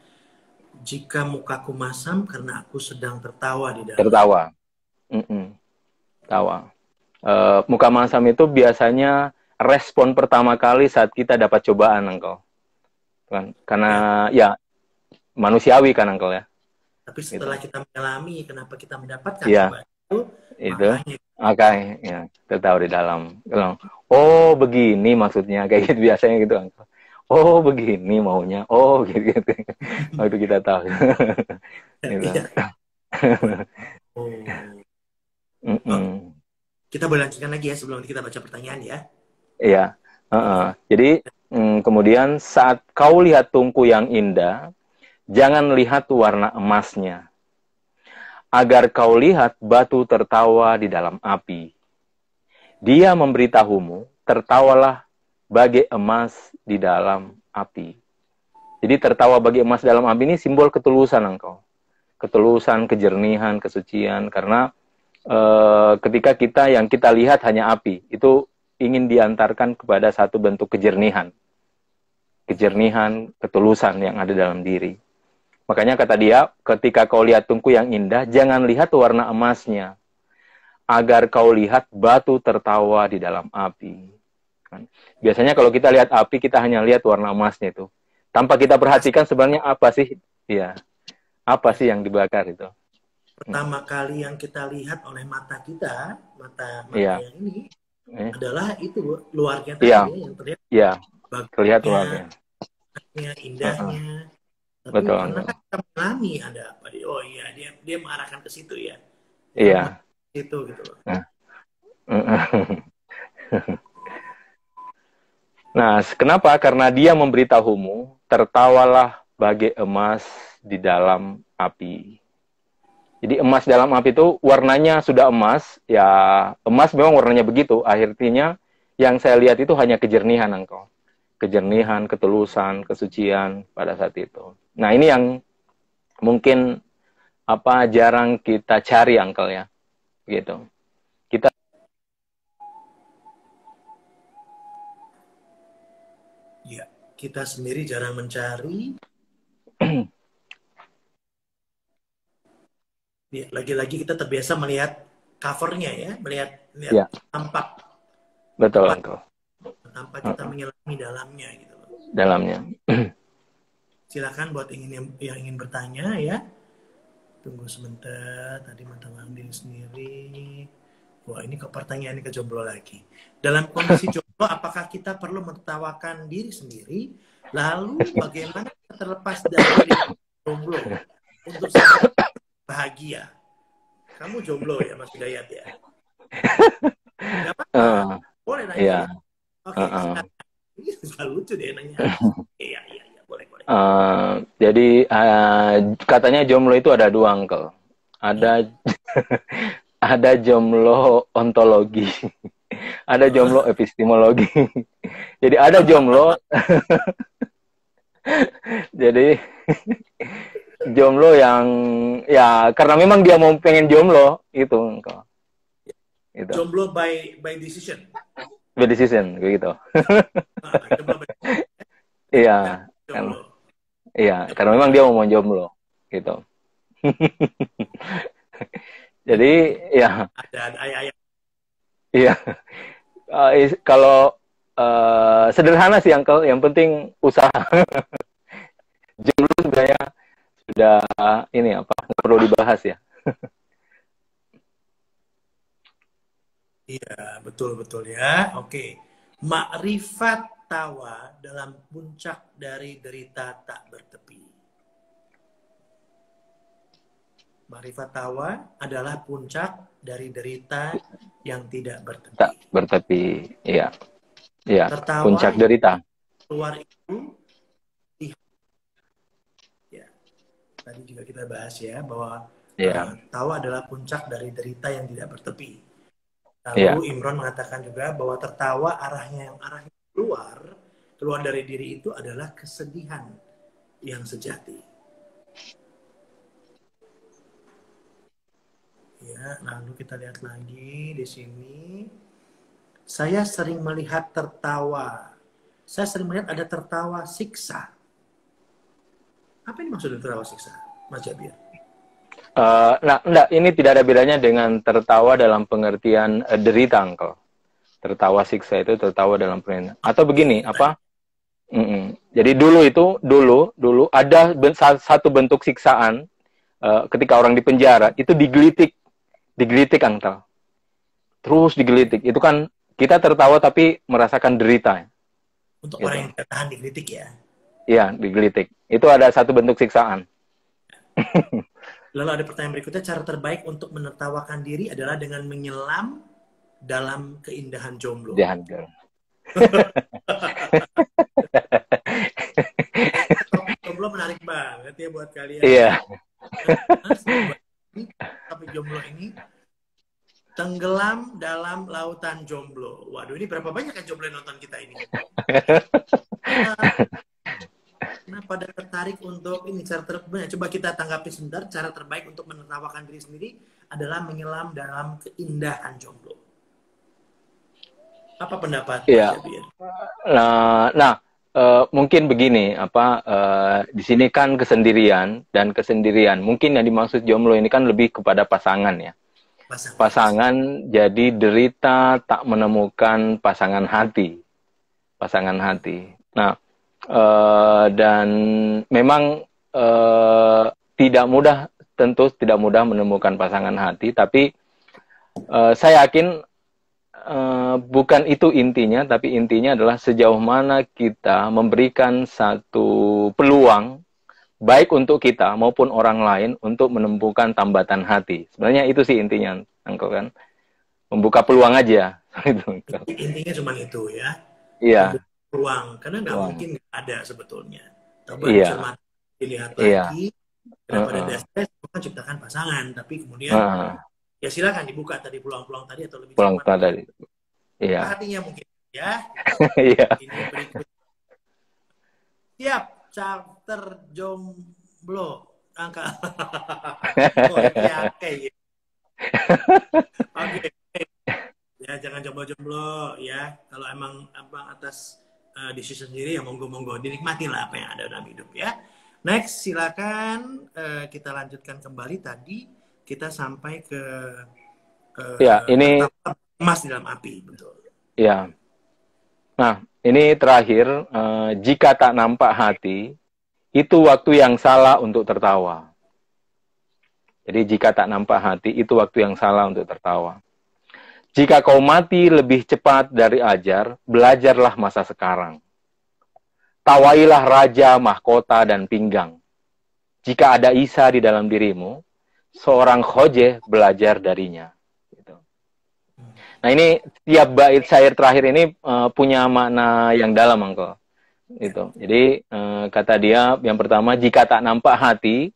Jika mukaku masam karena aku sedang tertawa di dalam. Tertawa. Tawa. Muka masam itu biasanya respon pertama kali saat kita dapat cobaan, Uncle. Kan? Karena ya manusiawi kan, Uncle ya. Tapi setelah kita mengalami, kenapa kita mendapatkan ya, cobaan itu, makanya ya, tertawa di dalam. Oh begini maksudnya, kayak gitu biasanya gitu, Uncle. Oh begini maunya, oh gitu. Waktu kita tahu. Gitu. Kita boleh lanjutkan lagi ya sebelum kita baca pertanyaan ya. Iya. Jadi kemudian saat kau lihat tungku yang indah, jangan lihat warna emasnya. Agar kau lihat batu tertawa di dalam api. Dia memberitahumu, tertawalah bagai emas di dalam api. Jadi tertawa bagai emas dalam api ini simbol ketulusan engkau. Ketulusan, kejernihan, kesucian. Karena ketika yang kita lihat hanya api, itu ingin diantarkan kepada satu bentuk kejernihan. Kejernihan, ketulusan yang ada dalam diri. Makanya kata dia, ketika kau lihat tungku yang indah, jangan lihat warna emasnya. Agar kau lihat batu tertawa di dalam api. Biasanya kalau kita lihat api, kita hanya lihat warna emasnya itu. Tanpa kita perhatikan sebenarnya apa sih? Ya, apa sih yang dibakar itu? Pertama kali yang kita lihat oleh mata kita, mata yang ini, adalah itu luarnya tadi yang terlihat. Iya, terlihat luarnya. Indahnya. Tapi betul. Karena kita mengalami ada apa? Oh iya, dia mengarahkan ke situ ya. Iya. Itu gitu loh. Nah, kenapa? Karena dia memberitahumu, tertawalah bagai emas di dalam api. Jadi emas dalam api itu warnanya sudah emas, ya emas memang warnanya begitu. Akhirnya yang saya lihat itu hanya kejernihan engkau. Kejernihan, ketulusan, kesucian pada saat itu. Nah, ini yang mungkin jarang kita cari, Uncle ya. Gitu. Kita sendiri jarang mencari. Lagi-lagi kita terbiasa melihat covernya ya, melihat tampak. Betul, Uncle. Tanpa kita menyelami dalamnya gitu loh. Dalamnya. Silakan buat yang ingin bertanya ya. Tunggu sebentar, tadi mata Andin sendiri. Wah, ini kok pertanyaannya ke jomblo lagi. Dalam kondisi jomblo, apakah kita perlu menertawakan diri sendiri? Lalu bagaimana terlepas dari jomblo untuk bahagia? Kamu jomblo ya, Mas Hidayat ya? Gak apa-apa. Boleh nanya. Iya. Oke, ini sudah lucu deh nanya. Iya, boleh. Jadi katanya jomblo itu ada dua, Uncle. Ada jomblo ontologi, ada jomblo epistemologi. Jadi ada jomblo, jadi jomblo yang ya karena memang dia mau pengen jomblo itu, Uncle. Gitu. Jomblo by decision. By decision, gitu. Iya. Iya, karena memang dia mau jomblo, gitu. Jadi ya. Ada. Iya. Kalau sederhana sih, Uncle. Yang penting usaha. Jomblo sebenarnya sudah nggak perlu dibahas ya. Iya, betul ya. Oke. Makrifat tawa dalam puncak dari derita tak bertepi. Makrifat tawa adalah puncak dari derita yang tidak bertepi. Tak bertepi, iya. Iya, tertawa, puncak derita. Keluar itu, ya. tadi juga kita bahas ya, bahwa Iya, tawa adalah puncak dari derita yang tidak bertepi. iya, Lalu Imron mengatakan juga bahwa tertawa arahnya keluar, keluar dari diri itu adalah kesedihan yang sejati. Ya, lalu kita lihat lagi di sini. Saya sering melihat tertawa. Saya sering melihat ada tertawa siksa. Apa yang maksudnya tertawa siksa, Mas Jabir? Nah, enggak, ini tidak ada bedanya dengan tertawa dalam pengertian derita, Uncle. Tertawa siksa itu tertawa dalam pengertian. Atau begini, apa? Jadi dulu ada satu bentuk siksaan ketika orang di penjara itu digelitik, Uncle. Terus digelitik. Itu kan kita tertawa tapi merasakan derita. Untuk Gitu. orang yang tidak tahan dikritik ya. Iya, digelitik. Itu ada satu bentuk siksaan. Lalu ada pertanyaan berikutnya, cara terbaik untuk menertawakan diri adalah dengan menyelam dalam keindahan jomblo. Jangan, girl. Jomblo menarik banget ya buat kalian. Iya. Tapi jomblo ini tenggelam dalam lautan jomblo. Waduh, ini berapa banyak kan jomblo yang nonton kita ini? Nah, pada tertarik untuk ini cara terbaik. Coba kita tanggapi sebentar. Cara terbaik untuk menertawakan diri sendiri adalah menyelam dalam keindahan jomblo. Apa pendapat Iya. Mas Jabir? Nah, mungkin begini, di sini kan kesendirian dan kesendirian. Mungkin yang dimaksud jomblo ini kan lebih kepada pasangan ya. Pasangan jadi derita tak menemukan pasangan hati. Nah, dan memang tidak mudah, tentu tidak mudah menemukan pasangan hati, tapi saya yakin bukan itu intinya, tapi intinya adalah sejauh mana kita memberikan satu peluang baik untuk kita maupun orang lain untuk menemukan tambatan hati. Sebenarnya itu sih intinya, Uncle, kan? Membuka peluang aja. Intinya cuma itu ya. Iya. Peluang, karena nggak mungkin nggak ada sebetulnya. Coba Iya. dilihat Iya. lagi. Karena pada dasarnya semua ciptakan pasangan, tapi kemudian ya silakan dibuka tadi peluang-peluang tadi atau lebih peluang cepat. tadi. Iya. Hatinya mungkin ya. Iya. Ini berikut. Siap, chapter jomblo angka. Oh, ya, oke. Oke. Ya jangan jomblo-jomblo ya. Kalau emang abang atas decision sendiri ya monggo-monggo dinikmatilah apa yang ada dalam hidup ya. Next silakan kita lanjutkan kembali tadi kita sampai ke ya ini emas di dalam api, betul. Ya. Nah, ini terakhir, jika tak nampak hati, itu waktu yang salah untuk tertawa. Jadi jika tak nampak hati, itu waktu yang salah untuk tertawa. Jika kau mati lebih cepat dari ajar, belajarlah masa sekarang. Tawailah raja, mahkota, dan pinggang. Jika ada Isa di dalam dirimu, seorang khojeh belajar darinya. Nah, ini tiap bait syair terakhir ini punya makna yang dalam, Uncle. Gitu. Jadi kata dia yang pertama, jika tak nampak hati,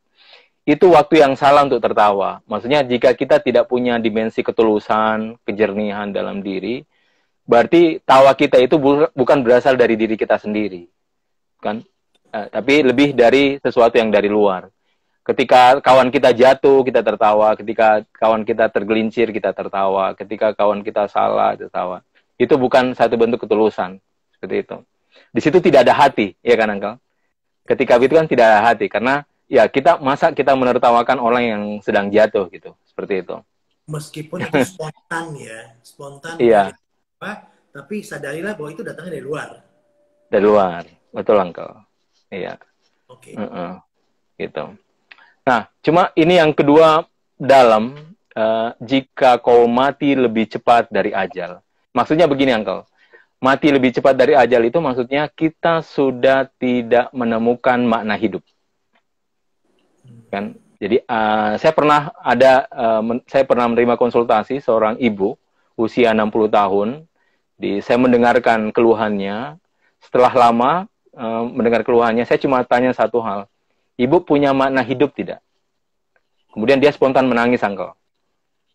itu waktu yang salah untuk tertawa. Maksudnya jika kita tidak punya dimensi ketulusan, kejernihan dalam diri, berarti tawa kita itu bukan berasal dari diri kita sendiri, kan? Tapi lebih dari sesuatu yang dari luar. Ketika kawan kita jatuh, kita tertawa. Ketika kawan kita tergelincir, kita tertawa. Ketika kawan kita salah, tertawa. Itu bukan satu bentuk ketulusan. Seperti itu. Di situ tidak ada hati, ya kan, Uncle? Ketika itu kan tidak ada hati. Karena, ya, masa kita menertawakan orang yang sedang jatuh, gitu. Seperti itu. Meskipun itu spontan, ya. Spontan. Iya. Tapi sadarilah bahwa itu datangnya dari luar. Dari luar. Betul, Uncle. Iya. Oke. Gitu. Nah, cuma ini yang kedua dalam, jika kau mati lebih cepat dari ajal. Maksudnya begini, Uncle. Mati lebih cepat dari ajal itu maksudnya kita sudah tidak menemukan makna hidup. Kan? Jadi, saya pernah menerima konsultasi seorang ibu, usia 60 tahun. Saya mendengarkan keluhannya. Setelah lama mendengar keluhannya, saya cuma tanya satu hal. Ibu punya makna hidup tidak? Kemudian dia spontan menangis, Uncle.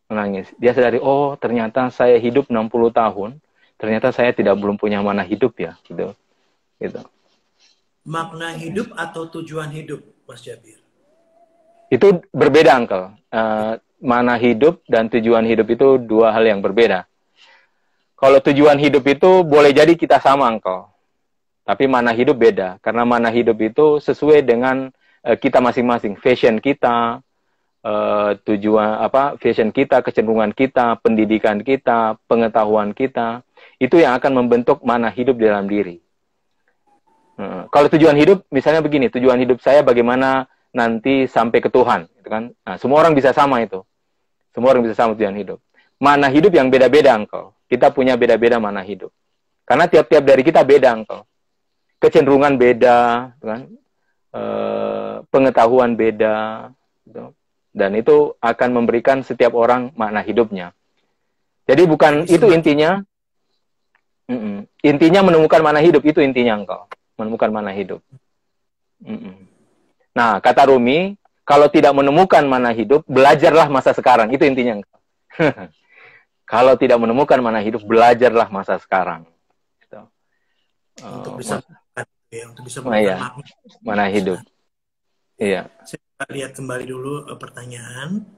Menangis. Dia sadari, oh ternyata saya hidup 60 tahun, ternyata saya belum punya makna hidup ya. Gitu. Makna hidup atau tujuan hidup, Mas Jabir? Itu berbeda, Uncle. Makna hidup dan tujuan hidup itu dua hal yang berbeda. Kalau tujuan hidup itu boleh jadi kita sama, Uncle. Tapi makna hidup beda. Karena makna hidup itu sesuai dengan kita masing-masing. Fashion kita, fashion kita, kecenderungan kita, pendidikan kita, pengetahuan kita, itu yang akan membentuk makna hidup dalam diri. Kalau tujuan hidup, misalnya begini, tujuan hidup saya bagaimana nanti sampai ke Tuhan, gitu kan? Nah, semua orang bisa sama itu, semua orang bisa sama tujuan hidup. Makna hidup yang beda-beda, Uncle. Kita punya beda-beda makna hidup, karena tiap-tiap dari kita beda, Uncle. Kecenderungan beda, gitu kan? Pengetahuan beda, gitu. Dan itu akan memberikan setiap orang makna hidupnya. Jadi bukan itu intinya. Intinya menemukan makna hidup, itu intinya engkau. Menemukan makna hidup. Nah, kata Rumi, kalau tidak menemukan makna hidup, belajarlah masa sekarang. Itu intinya engkau. Kalau tidak menemukan makna hidup, belajarlah masa sekarang. Gitu. Untuk bisa menemukan makna hidup. Iya. Saya lihat kembali dulu pertanyaan.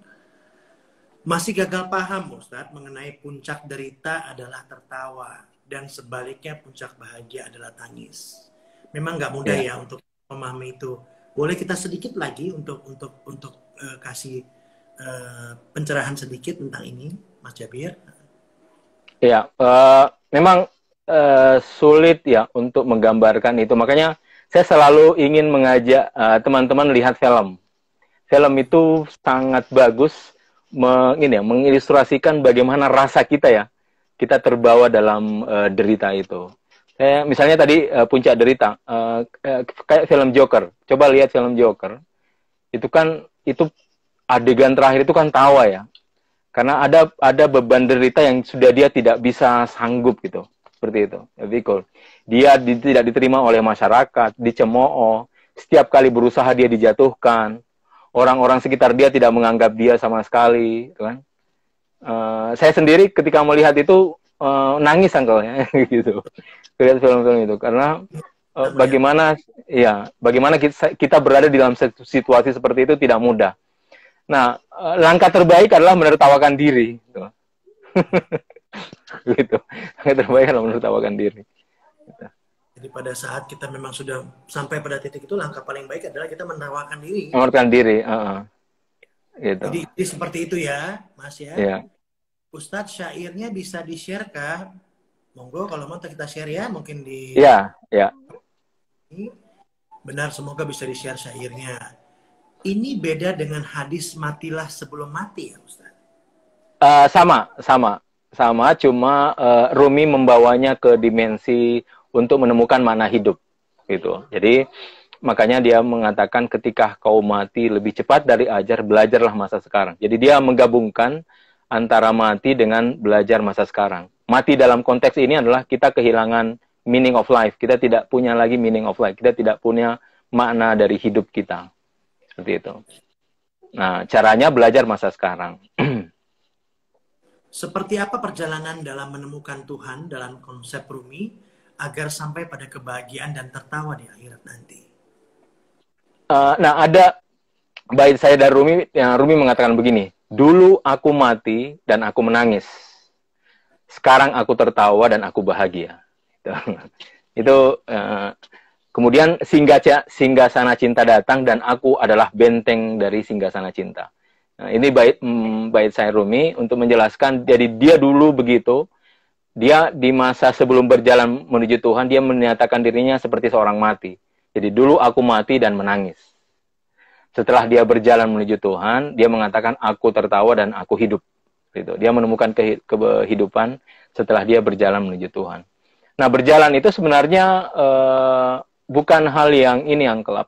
Masih gagal paham, Ustadz, mengenai puncak derita adalah tertawa dan sebaliknya puncak bahagia adalah tangis. Memang nggak mudah ya untuk memahami itu. Boleh kita sedikit lagi untuk kasih pencerahan sedikit tentang ini, Mas Jabir? Iya, memang sulit ya untuk menggambarkan itu. Makanya saya selalu ingin mengajak teman-teman lihat film. Film itu sangat bagus mengilustrasikan bagaimana rasa kita ya. Kita terbawa dalam derita itu. Misalnya tadi puncak derita, kayak film Joker. Coba lihat film Joker. Itu adegan terakhir itu kan tawa ya. Karena ada beban derita yang sudah dia tidak bisa sanggup gitu. Seperti itu. Dia tidak diterima oleh masyarakat, dicemooh. Setiap kali berusaha dia dijatuhkan. Orang-orang sekitar dia tidak menganggap dia sama sekali, kan? Saya sendiri ketika melihat itu nangis, Uncle, ya, gitu. Lihat film-film itu karena bagaimana kita berada di dalam situasi seperti itu tidak mudah. Nah, langkah terbaik adalah menertawakan diri, gitu. Gitu. Langkah terbaik adalah menertawakan diri. Gitu. Jadi pada saat kita memang sudah sampai pada titik itu, langkah paling baik adalah kita menertawakan diri. Menertawakan diri, gitu. Jadi seperti itu ya, Mas ya. Yeah. Ustadz, syairnya bisa di-share kah? Monggo kalau mau kita share ya, mungkin di. Iya. Benar, semoga bisa di-share syairnya. Ini beda dengan hadis matilah sebelum mati ya, Ustadz? Sama. Cuma Rumi membawanya ke dimensi untuk menemukan makna hidup, gitu. Jadi makanya dia mengatakan ketika kau mati lebih cepat dari ajar, belajarlah masa sekarang. Jadi dia menggabungkan antara mati dengan belajar masa sekarang. Mati dalam konteks ini adalah kita kehilangan meaning of life. Kita tidak punya lagi meaning of life. Kita tidak punya makna dari hidup kita. Seperti itu. Nah, caranya belajar masa sekarang. Seperti apa perjalanan dalam menemukan Tuhan dalam konsep Rumi agar sampai pada kebahagiaan dan tertawa di akhirat nanti? Nah, ada bait saya dari Rumi yang Rumi mengatakan begini. Dulu aku mati dan aku menangis. Sekarang aku tertawa dan aku bahagia. Itu kemudian singgasana cinta datang dan aku adalah benteng dari singgasana cinta. Nah, ini bait saya Rumi untuk menjelaskan. Jadi dia dulu begitu. Dia di masa sebelum berjalan menuju Tuhan, dia menyatakan dirinya seperti seorang mati. Jadi dulu aku mati dan menangis. Setelah dia berjalan menuju Tuhan, dia mengatakan aku tertawa dan aku hidup. Gitu. Dia menemukan kehidupan setelah dia berjalan menuju Tuhan. Nah, berjalan itu sebenarnya bukan hal yang ini, Uncle,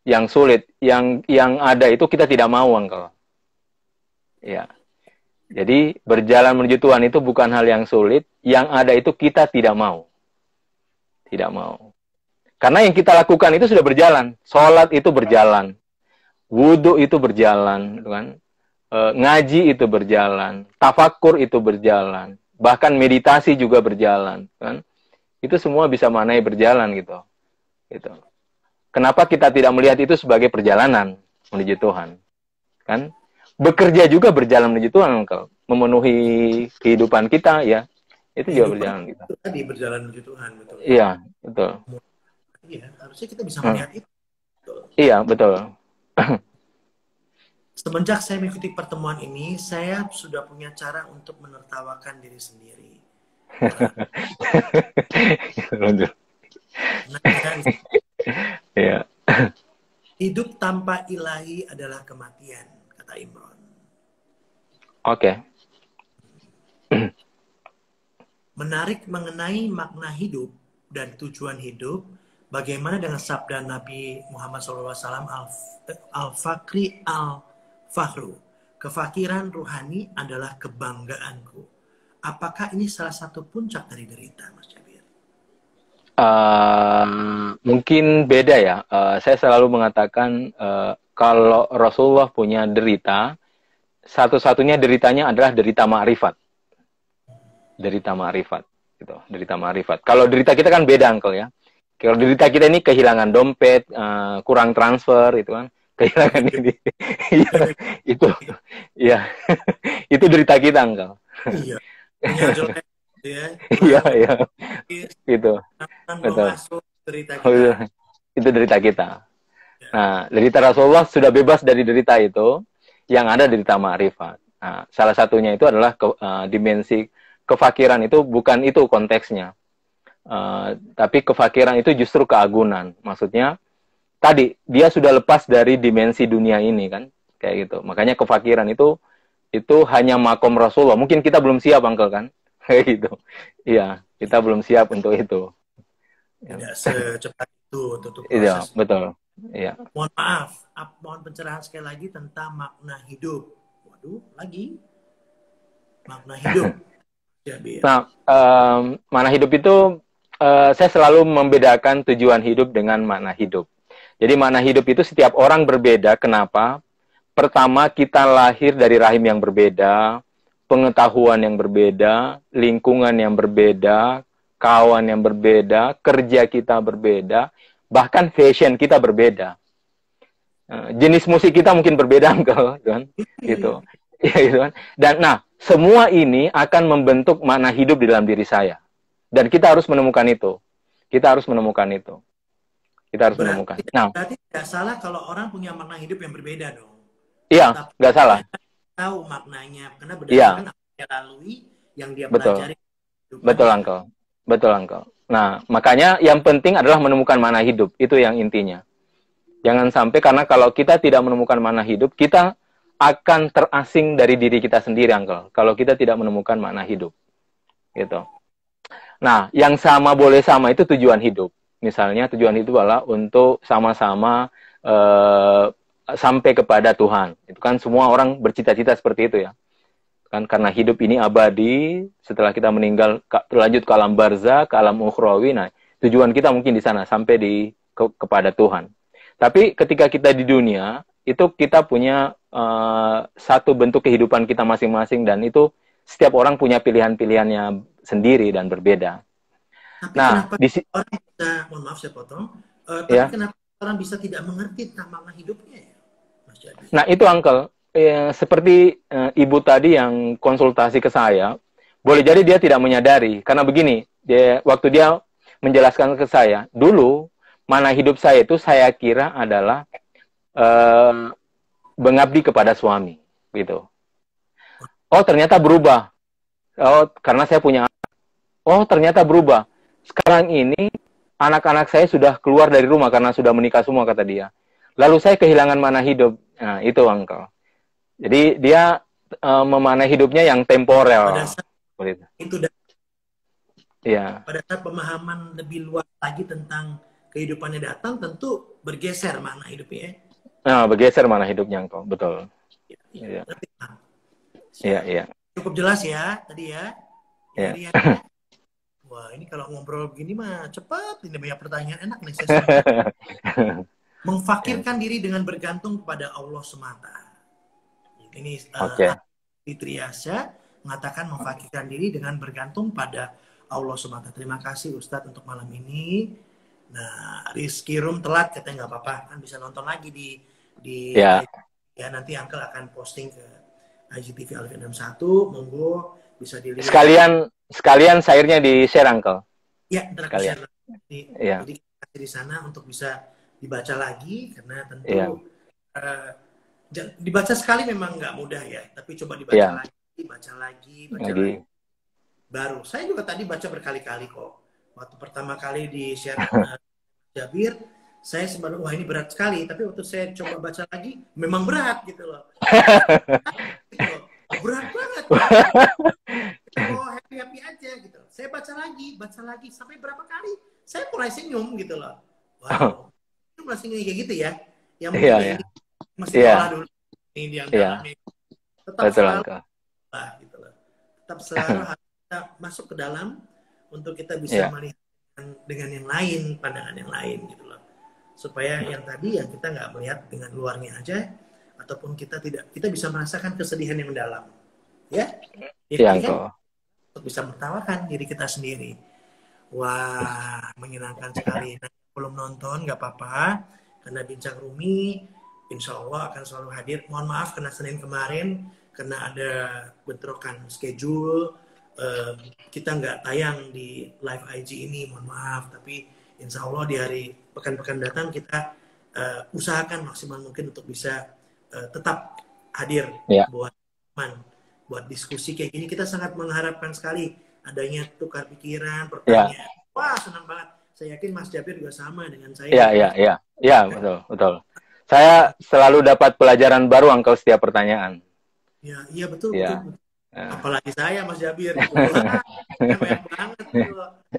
yang sulit. Yang ada itu kita tidak mau, Uncle. Ya. Jadi berjalan menuju Tuhan itu bukan hal yang sulit. Yang ada itu kita tidak mau. Tidak mau. Karena yang kita lakukan itu sudah berjalan. Sholat itu berjalan. Wudhu itu berjalan. Gitu kan? Ngaji itu berjalan. Tafakur itu berjalan. Bahkan meditasi juga berjalan. Kan? Itu semua bisa maknai berjalan gitu. Gitu. Kenapa kita tidak melihat itu sebagai perjalanan menuju Tuhan? Kan? Bekerja juga berjalan menuju Tuhan, engkau. Memenuhi kehidupan kita, ya. Itu juga berjalan gitu. Itu tadi berjalan menuju Tuhan, betul. Iya, betul. Iya, harusnya kita bisa melihat itu. Betul. Iya, betul. Semenjak saya mengikuti pertemuan ini, saya sudah punya cara untuk menertawakan diri sendiri. Nah, Iya. hidup tanpa ilahi adalah kematian, kata Imron. Oke. Menarik mengenai makna hidup dan tujuan hidup, bagaimana dengan sabda Nabi Muhammad SAW Al-Fakri Al-Fakhru, kefakiran ruhani adalah kebanggaanku. Apakah ini salah satu puncak dari derita, Mas Jabir? Mungkin beda ya. Saya selalu mengatakan kalau Rasulullah punya derita, satu-satunya deritanya adalah derita ma'rifat. Derita ma'rifat. Gitu. Derita ma'rifat. Kalau derita kita kan beda, Uncle, ya. Kalau derita kita ini kehilangan dompet, kurang transfer, itu kan. Kehilangan ini. Itu, ya. Itu derita kita, Uncle. Iya. Iya, iya. Gitu. Betul. Itu derita kita. Nah, derita Rasulullah sudah bebas dari derita itu, yang ada derita ma'rifat. Nah, salah satunya itu adalah dimensi kefakiran itu bukan itu konteksnya. Tapi kefakiran itu justru keagunan. Maksudnya, tadi, dia sudah lepas dari dimensi dunia ini, kan? Kayak gitu. Makanya kefakiran itu hanya makom Rasulullah. Mungkin kita belum siap, Uncle, kan? Kayak gitu. Iya, kita belum siap untuk itu. Tidak secepat itu untuk proses. Iya, betul. Iya. Mohon maaf, mohon pencerahan sekali lagi tentang makna hidup. Waduh, lagi makna hidup. Nah, makna hidup itu saya selalu membedakan tujuan hidup dengan makna hidup. Jadi makna hidup itu setiap orang berbeda. Kenapa? Pertama, kita lahir dari rahim yang berbeda, pengetahuan yang berbeda, lingkungan yang berbeda, kawan yang berbeda, kerja kita berbeda, bahkan fashion kita berbeda. Jenis musik kita mungkin berbeda, kan? Gitu. Ya, gitu kan? Dan semua ini akan membentuk makna hidup di dalam diri saya. Dan kita harus menemukan itu. Kita harus menemukan itu. Kita harus menemukan. Berarti tidak salah kalau orang punya makna hidup yang berbeda dong. Iya, nggak salah. Tahu maknanya karena berdasarkan apa yang dia lalui, yang dia pelajari. Betul, Uncle. Betul, Uncle. Nah, makanya yang penting adalah menemukan makna hidup. Itu yang intinya. Jangan sampai, karena kalau kita tidak menemukan makna hidup, kita akan terasing dari diri kita sendiri, Uncle. Kalau kita tidak menemukan makna hidup. Gitu. Nah, yang sama boleh sama itu tujuan hidup. Misalnya tujuan hidup adalah untuk sama-sama sampai kepada Tuhan. Itu kan semua orang bercita-cita seperti itu, ya. Kan karena hidup ini abadi, setelah kita meninggal lanjut ke alam barzah, ke alam ukhrawi. Nah, tujuan kita mungkin di sana sampai kepada Tuhan. Tapi ketika kita di dunia, itu kita punya satu bentuk kehidupan kita masing-masing, dan itu setiap orang punya pilihan-pilihannya sendiri dan berbeda. Tapi kenapa orang bisa, mohon maaf saya potong, tapi kenapa orang bisa tidak mengerti tentang makna hidupnya, ya, Mas Jadi? Nah, itu, Uncle. Seperti ibu tadi yang konsultasi ke saya, boleh jadi dia tidak menyadari. Karena begini, waktu dia menjelaskan ke saya, dulu makna hidup saya itu saya kira adalah mengabdi kepada suami, gitu. Oh, ternyata berubah. Oh, karena saya punya anak. Oh, ternyata berubah. Sekarang ini anak-anak saya sudah keluar dari rumah karena sudah menikah semua, kata dia. Lalu saya kehilangan makna hidup. Nah, itu, Uncle. Jadi dia memaknai hidupnya yang temporel. Pada saat itu, ya. Pada saat pemahaman lebih luas lagi tentang kehidupannya datang, tentu bergeser makna hidupnya. Nah, bergeser makna hidupnya, Uncle. Betul. Iya. Iya. Cukup jelas ya tadi, ya. Wah, ini kalau ngobrol begini mah cepat. Ini banyak pertanyaan enak nih. Saya senang. Ya. Memfakirkan diri dengan bergantung kepada Allah semata. Ini Oke. di Triasya mengatakan memfakirkan diri dengan bergantung pada Allah semata. Terima kasih Ustadz untuk malam ini. Nah, Rizky Room telat katanya nggak apa-apa, kan bisa nonton lagi di Ya. ya nanti Uncle akan posting ke IGTV Alvin 61, monggo bisa dilihat. Sekalian syairnya di share, Uncle. Ya, ntar aku Sekalian. share lagi. Ya. Jadi di sana untuk bisa dibaca lagi karena tentu Ya. Dibaca sekali memang nggak mudah ya, tapi coba dibaca Ya. lagi, baca lagi, baca lagi. Lagi. Baru, saya juga tadi baca berkali-kali kok. Waktu pertama kali di share Jabir, saya sebenarnya wah ini berat sekali, tapi waktu saya coba baca lagi, memang berat gitu loh. Gitu loh. Berat banget. Kita mau happy-happy aja gitu. Saya baca lagi, sampai berapa kali, saya mulai senyum gitu loh. Wow, itu masih kayak gitu ya. Yang mungkin Iya, ya, ya. masih Iya. olah dulu ini yang Iya. dalamnya. Tetap Betul, selalu Uncle. lah, gitu loh. Tetap selalu harus kita masuk ke dalam untuk kita bisa Iya. melihat dengan yang lain, pandangan yang lain gitu loh. Supaya yang tadi ya kita nggak melihat dengan luarnya aja, ataupun kita bisa merasakan kesedihan yang mendalam. Ya, Iya, ini kan Uncle. untuk bisa menertawakan diri kita sendiri. Wah, menyenangkan sekali. Nah, belum nonton nggak apa-apa, karena Bincang Rumi insya Allah akan selalu hadir. Mohon maaf karena Senin kemarin karena ada bentrokan schedule, kita nggak tayang di live IG ini, mohon maaf. Tapi insya Allah di hari pekan-pekan datang kita usahakan maksimal mungkin untuk bisa tetap hadir Ya. buat teman, buat diskusi kayak gini. Kita sangat mengharapkan sekali adanya tukar pikiran, pertanyaan. Ya. Wah, senang banget. Saya yakin Mas Jabir juga sama dengan saya. Iya, betul. Saya selalu dapat pelajaran baru, Uncle, setiap pertanyaan. Ya, iya betul. Ya. Apalagi saya, Mas Jabir. Gitu. Wah, banyak banget. Gitu.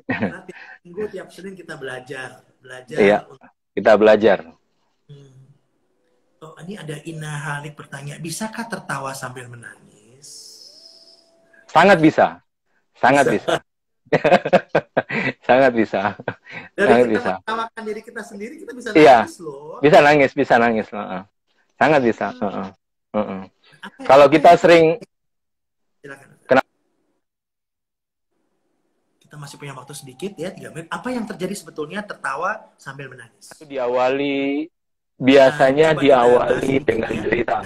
Karena tiap minggu, tiap Senin kita belajar. Iya, kita belajar. Oh, ini ada Ina Halik bertanya, bisakah tertawa sambil menangis? Sangat bisa. Sangat bisa. Sangat bisa. Dari Sangat kita bisa. menertawakan diri kita sendiri, kita bisa Iya. nangis loh. Bisa nangis. Sangat bisa. Kalau kita sering... Silakan. Kenapa? Kita masih punya waktu sedikit ya, 3 menit. Apa yang terjadi sebetulnya tertawa sambil menangis? Biasanya diawali dengan derita.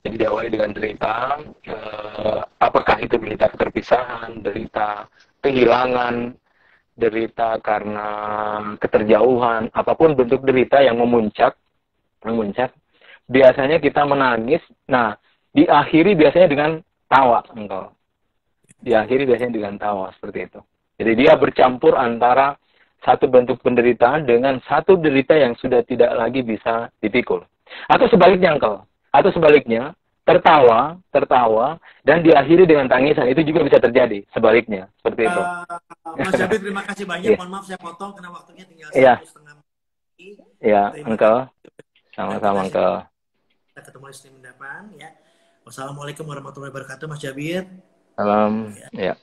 Jadi diawali dengan derita, apakah itu derita keterpisahan, derita kehilangan, derita karena keterjauhan, apapun bentuk derita yang memuncak, biasanya kita menangis. Nah, diakhiri biasanya dengan tawa, engkau. Diakhiri biasanya dengan tawa, seperti itu. Jadi dia bercampur antara satu bentuk penderitaan dengan satu derita yang sudah tidak lagi bisa dipikul. Atau sebaliknya, engkau. Atau sebaliknya, tertawa, dan diakhiri dengan tangisan. Itu juga bisa terjadi, sebaliknya. Seperti itu. Mas Jabir, terima kasih banyak. Mohon maaf saya potong, karena waktunya tinggal 1,5 menit. Iya, engkau. Sama-sama, engkau. Kita ketemu di Senin mendatang, ya. Wassalamualaikum warahmatullahi wabarakatuh, Mas Jabir. Salam. Ya.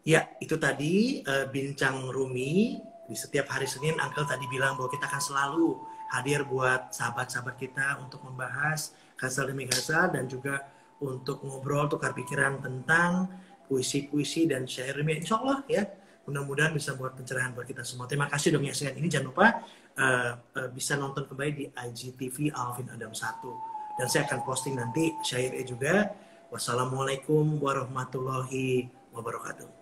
Ya, itu tadi Bincang Rumi. Di setiap hari Senin, Uncle tadi bilang bahwa kita akan selalu hadir buat sahabat-sahabat kita untuk membahas ghazal demi ghazal dan juga untuk ngobrol, tukar pikiran tentang puisi-puisi dan syair ilmiah. Insya Allah ya, mudah-mudahan bisa buat pencerahan buat kita semua. Terima kasih dong ya Senin ini. Jangan lupa bisa nonton kembali di IGTV Alvin Adam 1. Dan saya akan posting nanti syairnya juga. Wassalamualaikum warahmatullahi wabarakatuh.